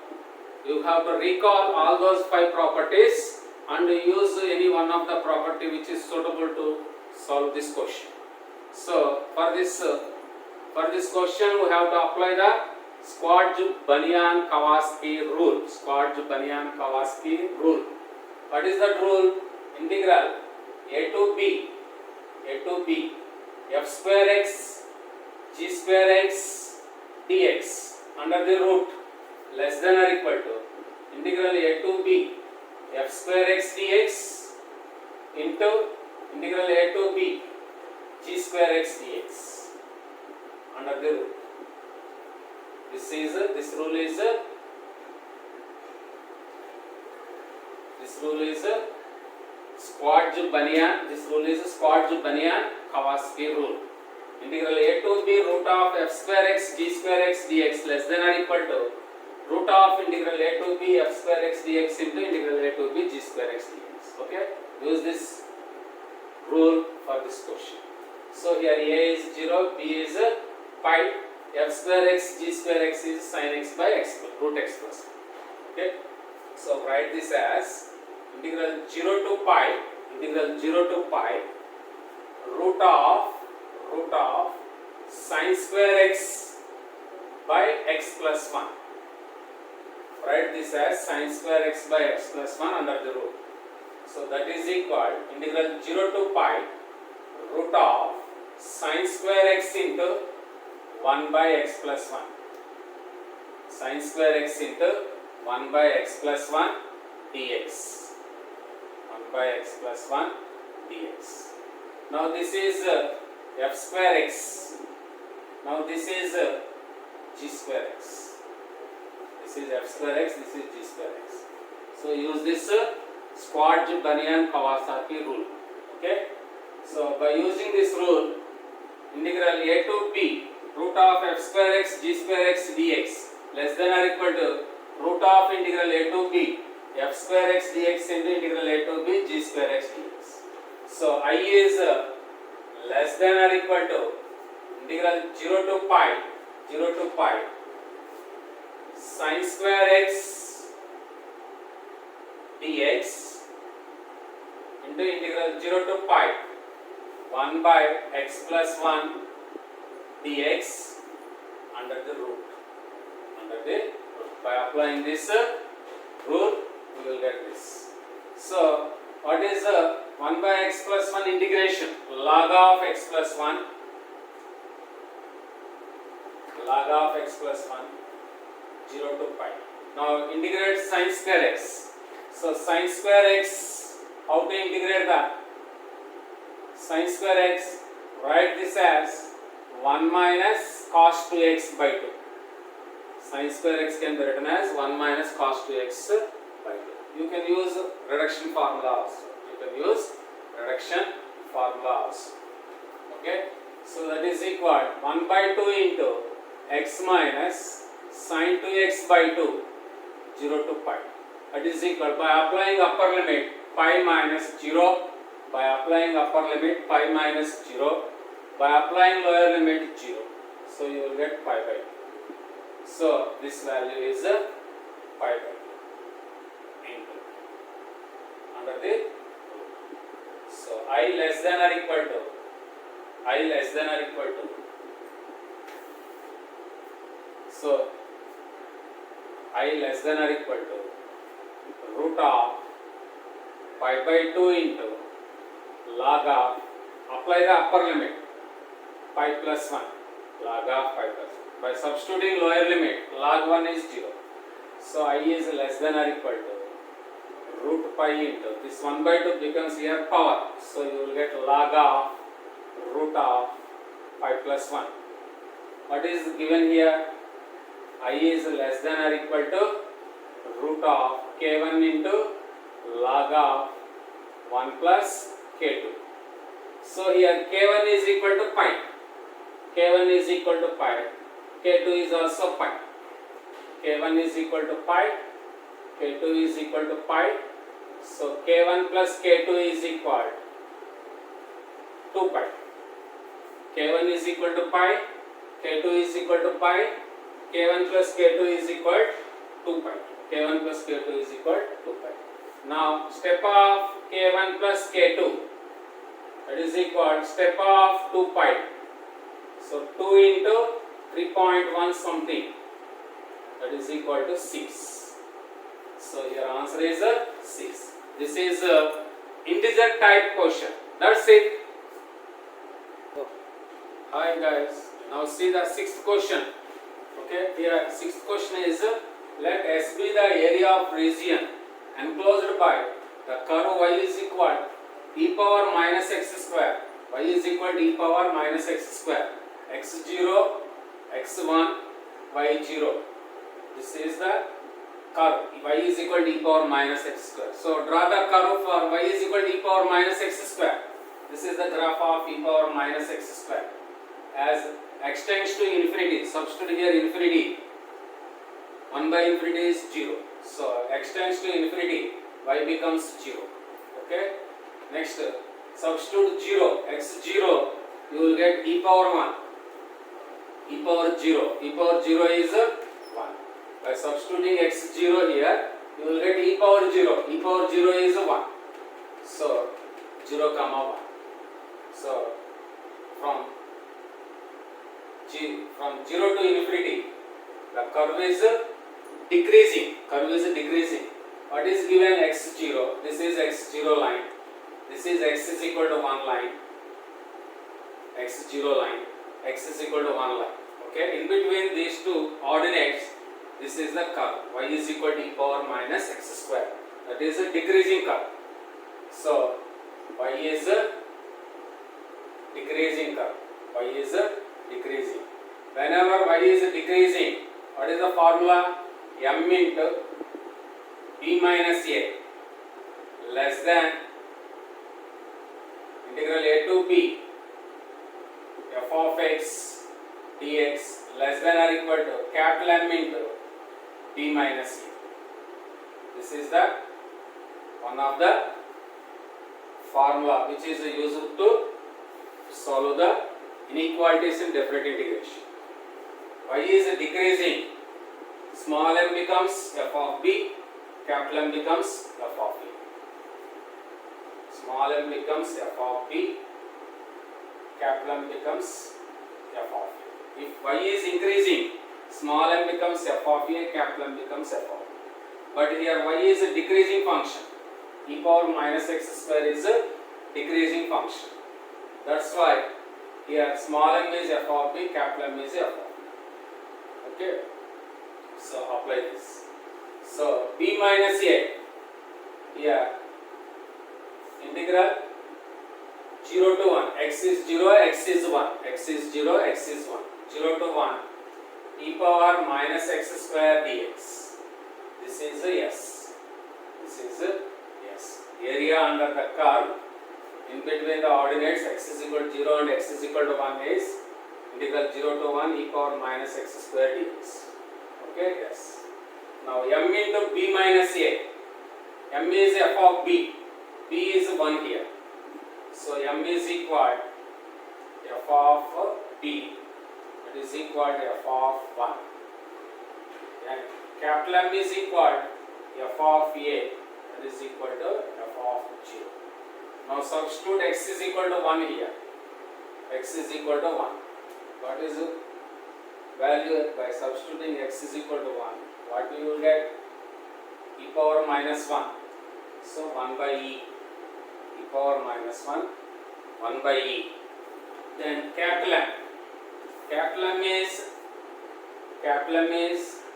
you have to recall all those 5 properties and use any one of the property which is suitable to solve this question. So for this question we have to apply the Schwarz-Banian-Kawasaki rule. What is that rule? integral a to b f square x g square x dx under the root less than or equal to integral a to b f square x dx into integral a to b g square x dx under the root. This rule is Schwarz-Banian. This rule is Schwarz-Banian-Kawasaki rule. Integral a to b root of f square x g square x dx less than or equal to root of integral a to b f square x dx into integral a to b g square x dx. Okay, use this rule for this question. So here a is 0, b is pi, f square x g square x is sin x by x root x plus 1. Okay, so write this as integral 0 to pi root of sin square x by x plus 1. Write this as sin square x by x plus 1 under the root. So that is equal integral 0 to pi root of sin square x into 1 by x plus 1. Sin square x into 1 by x plus 1 dx. 1 by x plus 1 dx. Now this is f square x. Now this is g square x. This is f square x, this is g square x. So use this Schwarz-Banian-Kawasaki rule. Okay. So by using this rule, integral a to b root of f square x g square x dx less than or equal to root of integral a to b f square x dx into integral a to b g square x dx. So I is less than or equal to integral 0 to pi sin square x dx into integral 0 to pi 1 by x plus 1 dx under the root. By applying this rule, we will get this. So what is 1 by x plus 1 integration? Log of x plus 1 0 to pi. Now integrate sin square x. So sin square x, how to integrate that? Sin square x, write this as 1 minus cos 2x by 2. Sin square x can be written as 1 minus cos 2x by 2. You can use reduction formula also. Okay. So that is equal 1 by 2 into x minus sin 2x by 2 0 to pi. That is equal, by applying upper limit pi minus 0, by applying upper limit pi minus 0, by applying lower limit 0. So you will get pi by 2. So this value is pi by 2 into under the root. So I less than or equal to so I less than or equal to root of pi by 2 into log of, apply the upper limit pi plus 1, log of pi plus 1. By substituting lower limit, log 1 is 0. So I is less than or equal to root pi into this 1 by 2 becomes here power. So you will get log of root of pi plus 1. What is given here? I is less than or equal to root of k1 into log of 1 plus k2. So here k1 is equal to pi. K1 is equal to pi. K2 is also pi. K1 is equal to pi. K2 is equal to pi. So K1 plus K2 is equal to pi. K1 is equal to pi. K2 is equal to pi. K1 plus K2 is equal to pi. K1 plus K2 is equal to pi. Now step of K1 plus K2, that is equal step of 2 pi. So 2 into 3.1 something, that is equal to 6. So your answer is 6. This is integer type question. That's it. Hi guys, now see the sixth question. Okay, here sixth question is let S be the area of region enclosed by the curve y is equal e power minus x square. Y is equal to e power minus x square. x0, x1, y0. This is the curve. Y is equal to e power minus x square. So draw the curve for y is equal to e power minus x square. This is the graph of e power minus x square. As x tends to infinity, substitute here infinity. 1 by infinity is 0. So x tends to infinity, y becomes 0. Okay. Next, substitute 0, x0, you will get e power 1. E power 0. E power 0 is 1. By substituting x0 here, you will get e power 0. E power 0 is 1. So 0 comma 1. So from 0 to infinity, the curve is decreasing. Curve is decreasing. What is given x0? This is x0 line. This is x is equal to 1 line. x0 line. X is equal to 1 line. Okay. In between these two ordinates, this is the curve. Y is equal to e power minus x square. That is a decreasing curve. So y is a decreasing curve. Y is a decreasing. Whenever y is decreasing, what is the formula? M into b minus a less than integral a to b f of x dx less than or equal to capital M into b minus a. This is the one of the formula which is used to solve the inequalities in definite integration. Y is decreasing, small m becomes f of b, capital M becomes f of a. Small m becomes f of b, capital M becomes f of a. If y is increasing, small m becomes f of a, capital M becomes f of a. But here y is a decreasing function. E power minus x square is a decreasing function. That's why here small m is f of b, capital M is f of b. Okay. So apply this. So b minus a, here integral 0 to 1, x is 0, x is 1, x is 0, x is 1, 0 to 1, e power minus x square dx. This is a yes. This is a yes. Area under the curve in between the ordinates x is equal to 0 and x is equal to 1 is integral 0 to 1 e power minus x square dx. Okay, yes. Now m into b minus a. M is f of b. B is 1 here. So m is equal f of b. It is equal to f of 1. And capital M is equal f of a. That is equal to f of 0. Now substitute x is equal to 1 here. X is equal to 1. What is the value by substituting x is equal to 1? What we will get? E power minus 1. So 1 by e. E power minus 1. 1 by e. Then capital M. Capital M is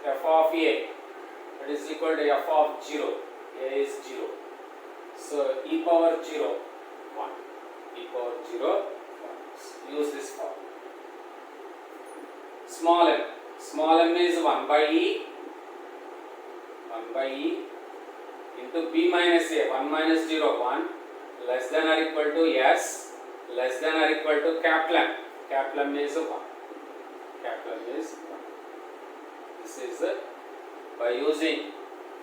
f of a. That is equal to f of 0. A is 0. So e power 0, 1. E power 0, 1. Use this form. Small m. Small m is 1 by e. 1 by e into b minus a. 1 minus 0, 1. Less than or equal to s. Less than or equal to capital M. Capital M is 1. Capital M is 1. This is by using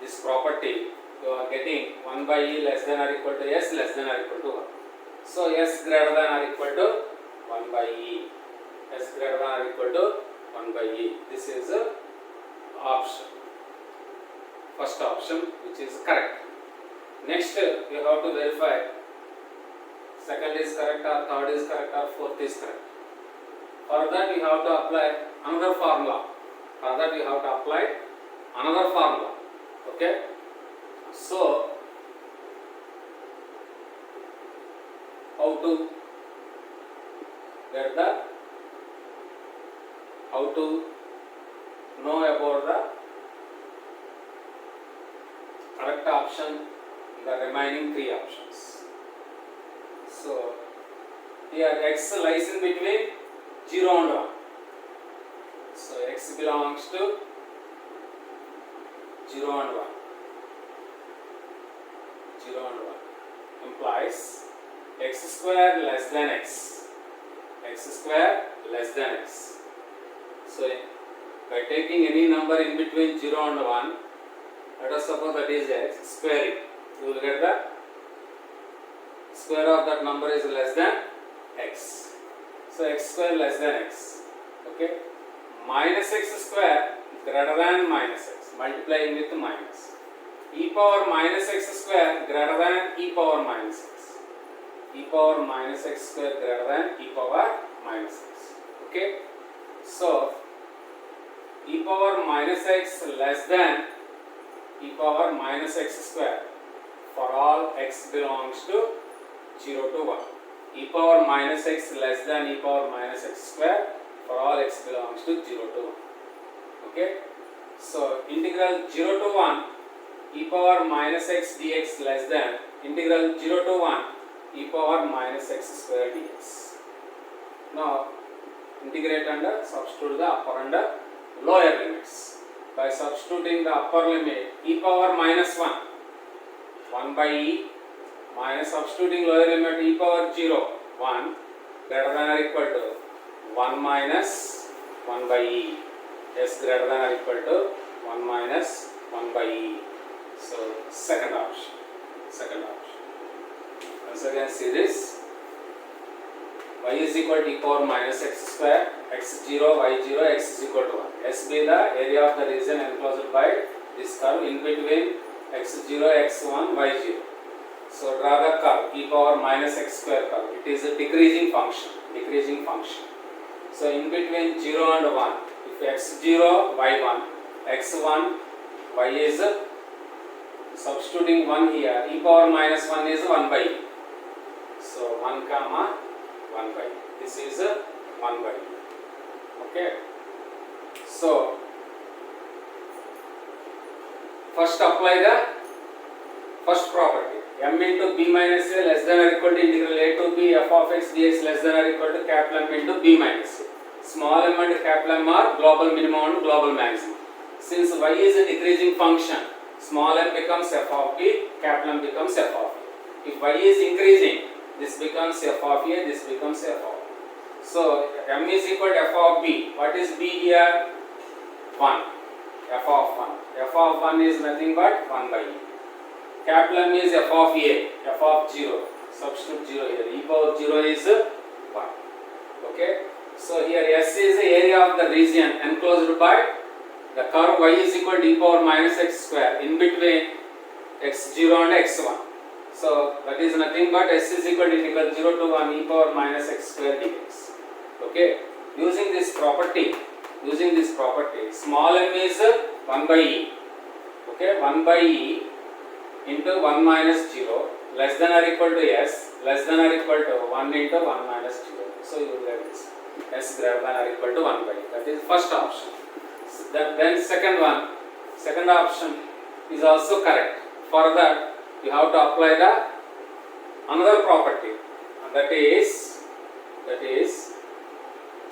this property, you are getting 1 by e less than or equal to s less than or equal to 1. So s greater than or equal to 1 by e. S greater than or equal to 1 by e. This is the option. First option, which is correct. Next, you have to verify second is correct or third is correct or fourth is correct. For that, you have to apply another formula. For that, you have to apply another formula. Okay. So how to get the how to know about the correct option in the remaining three options. So here x lies in between 0 and 1. So x belongs to 0 and 1. 0 and 1 implies x square less than x. X square less than x. So by taking any number in between 0 and 1, let us suppose that is x, square it. You will get the square of that number is less than x. So x square less than x. Okay. Minus x square greater than minus x. Multiplying with minus. E power minus x square greater than e power minus x. E power minus x square greater than e power minus x. Okay. So e power minus x less than e power minus x square for all x belongs to 0 to 1. E power minus x less than e power minus x square for all x belongs to 0 to 1. Okay. So integral 0 to 1 e power minus x dx less than integral 0 to 1 e power minus x square dx. Now integrate and substitute the upper and lower limits. By substituting the upper limit e power minus 1 by e minus substituting lower limit e power 0 1 greater than or equal to 1 minus 1 by e. S greater than or equal to 1 minus 1 by e. So second option. Once again see this. Y is equal to e power minus x square, x0, y0, x is equal to 1. S be the area of the region enclosed by this curve in between x0, x1, y0. So draw the curve e power minus x square curve. It is a decreasing function. So in between 0 and 1, if x0, y1, x1, y is substituting 1 here, e power minus 1 is 1 by e. So 1 comma 1 by e. This is 1 by e. Okay. So first apply the first property. M into b minus a less than or equal to integral a to b f of x dx less than or equal to capital M into b minus a. Small m and capital M are global minimum and global maximum. Since y is a decreasing function, small m becomes f of b, capital M becomes f of a. If y is increasing, this becomes f of a, this becomes f of a. So m is equal to f of b. What is b here? 1. F of 1. F of 1 is nothing but 1 by e. Capital M is f of a, f of 0. Substitute 0 here. E power 0 is 1. Okay. So here S is the area of the region enclosed by the curve y is equal to e power minus x square in between x0 and x1. So that is nothing but S is equal to integral 0 to 1 e power minus x square dx. Okay. Using this property, small m is 1 by e. Okay. 1 by e into 1 minus 0 less than or equal to s less than or equal to 1 into 1 minus 0. So you will get this s greater than or equal to 1 by e. That is first option. Then second option is also correct. For that you have to apply the another property, and that is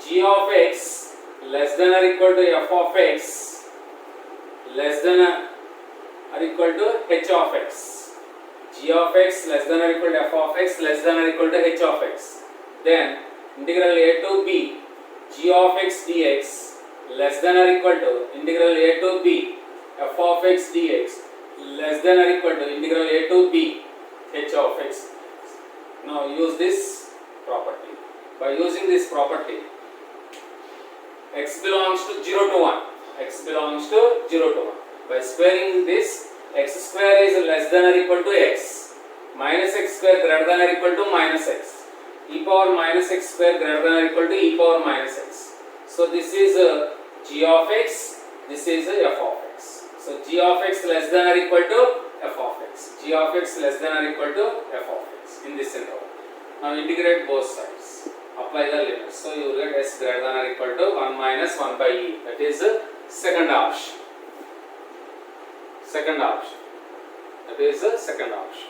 g of x less than or equal to f of x less than or equal to h of x. G of x less than or equal to f of x less than or equal to h of x. Then integral a to b g of x dx less than or equal to integral a to b f of x dx less than or equal to integral a to b h of x. Now use this property. By using this property, x belongs to 0 to 1. X belongs to 0 to 1. By squaring this, x square is less than or equal to x. Minus x square greater than or equal to minus x. E power minus x square greater than or equal to e power minus x. So this is g of x. This is f of x. So g of x less than or equal to f of x. G of x less than or equal to f of x in this interval. Now integrate both sides. Apply the limits. So you will get s greater than or equal to 1 minus 1 by e. That is the second option. Second option. That is the second option.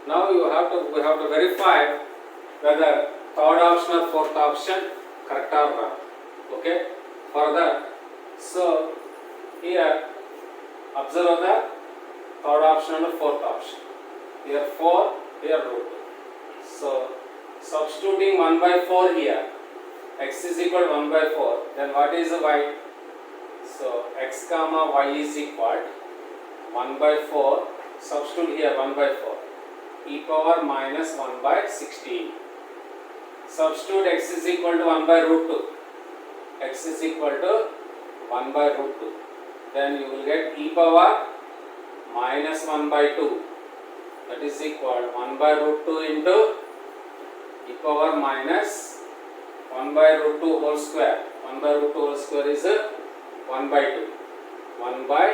Now we have to verify whether third option or fourth option correct or wrong. Okay. For that, so here observe the third option and the fourth option. Here 4, here root 2. So substituting 1 by 4 here, x is equal to 1 by 4, then what is the y? So x comma y is equal 1 by 4, substitute here 1 by 4, e power minus 1 by 16. Substitute x is equal to 1 by root 2, x is equal to 1 by root 2, then you will get e power minus 1 by 2, that is equal 1 by root 2 into e power minus 1 by root 2 whole square. 1 by root 2 whole square is 1 by 2. 1 by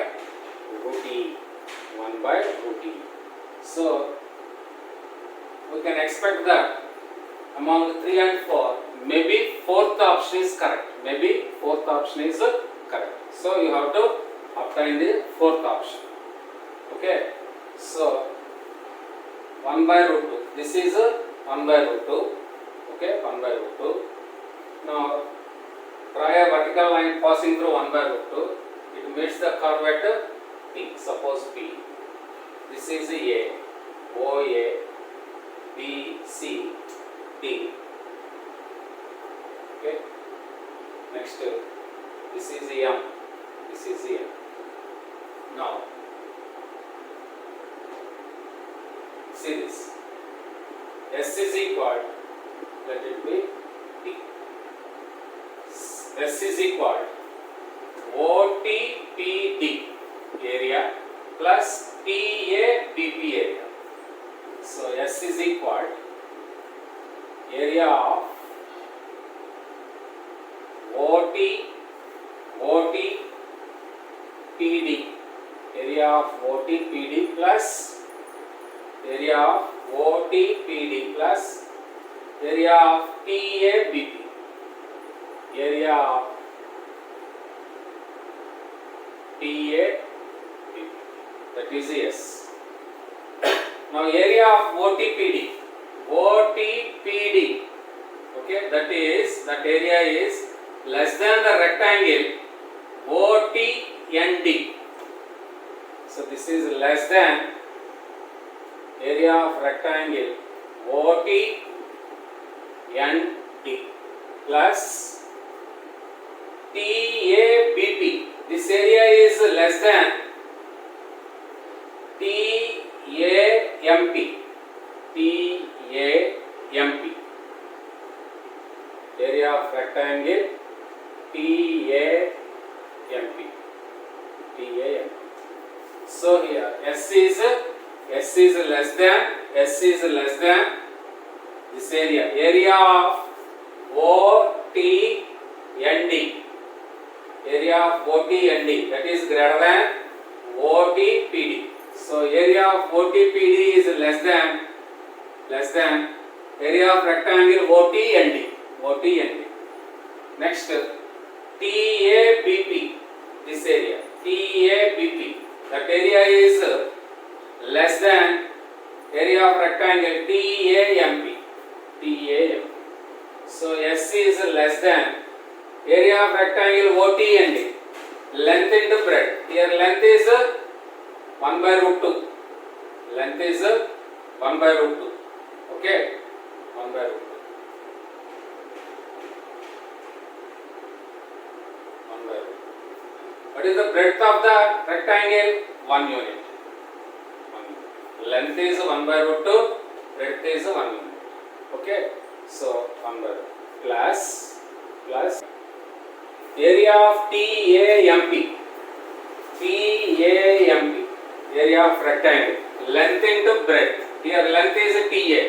root e. 1 by root e. So, we can expect that among 3 and 4, maybe fourth option is correct. Maybe fourth option is correct. So, you have to obtain the fourth option. Okay. So, 1 by root 2. This is 1 by root 2. Okay, 1 by root 2. Now, draw a vertical line passing through 1 by root 2. It meets the curve at P. Suppose P. This is A, OA, B, C, D. Okay. Next, this is M. This is M. Now, see this. S is equal, let it be T. S is equal OTPD area plus TABP area. So S is equal area of OTPD, area of OTPD plus area of OTPD plus area of TABP, area of TABP, that is S. Now area of OTPD, okay, that area is less than the rectangle OTND. So this is less than area of rectangle OTND plus TABP. This area is less than TAMP. Area of rectangle TAMP. So here S is less than this area of OTND, that is greater than OTPD. So area of OTPD is less than area of rectangle OTND. Next, TABP, this area, TABP, that area is less than area of rectangle TAMP. So S is less than area of rectangle OTND, length into breadth. Here length is 1 by root 2. Length is 1 by root 2. Okay, 1 by root 2. 1 by root 2. What is the breadth of the rectangle? 1 unit. Length is 1 by root 2. Breadth is 1 unit. Okay, so 1 by root 2 plus area of TAMP, area of rectangle, length into breadth. Here length is TA.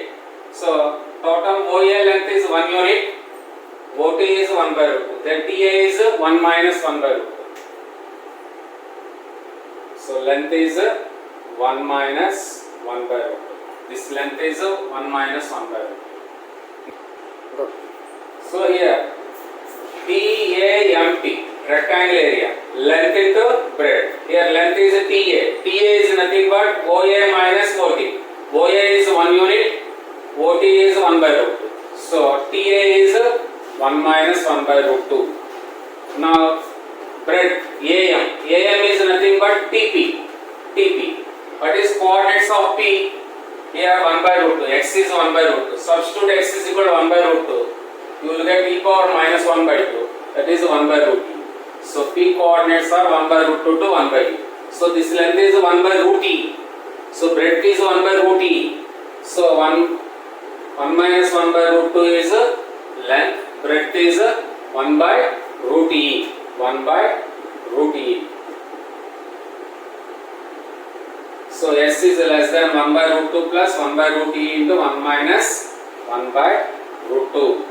So total OA length is 1 unit, OT is 1 by root 2. Then TA is 1 minus 1 by root 2. So length is 1 minus 1 by root 2. This length is 1 minus 1 by root 2. Go. So here TAMP, rectangle area, length into breadth. Here length is TA. TA is nothing but OA minus OT. OA is 1 unit, OT is 1 by root 2. So TA is 1 minus 1 by root 2. Now breadth AM. AM is nothing but TP. TP. What is coordinates of P? Here 1 by root 2. X is 1 by root 2. Substitute x is equal to 1 by root 2. You will get e power minus 1 by 2. That is 1 by root e. So P coordinates are 1 by root 2 to 1 by e. So this length is 1 by root e. So breadth is 1 by root e. So 1 minus 1 by root 2 is length. Breadth is 1 by root e. 1 by root e. So s is less than 1 by root 2 plus 1 by root e into 1 minus 1 by root 2.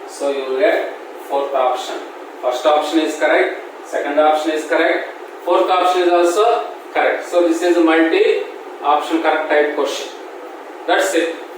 So you will get fourth option. First option is correct, second option is correct, fourth option is also correct. So this is a multi option correct type question. That's it.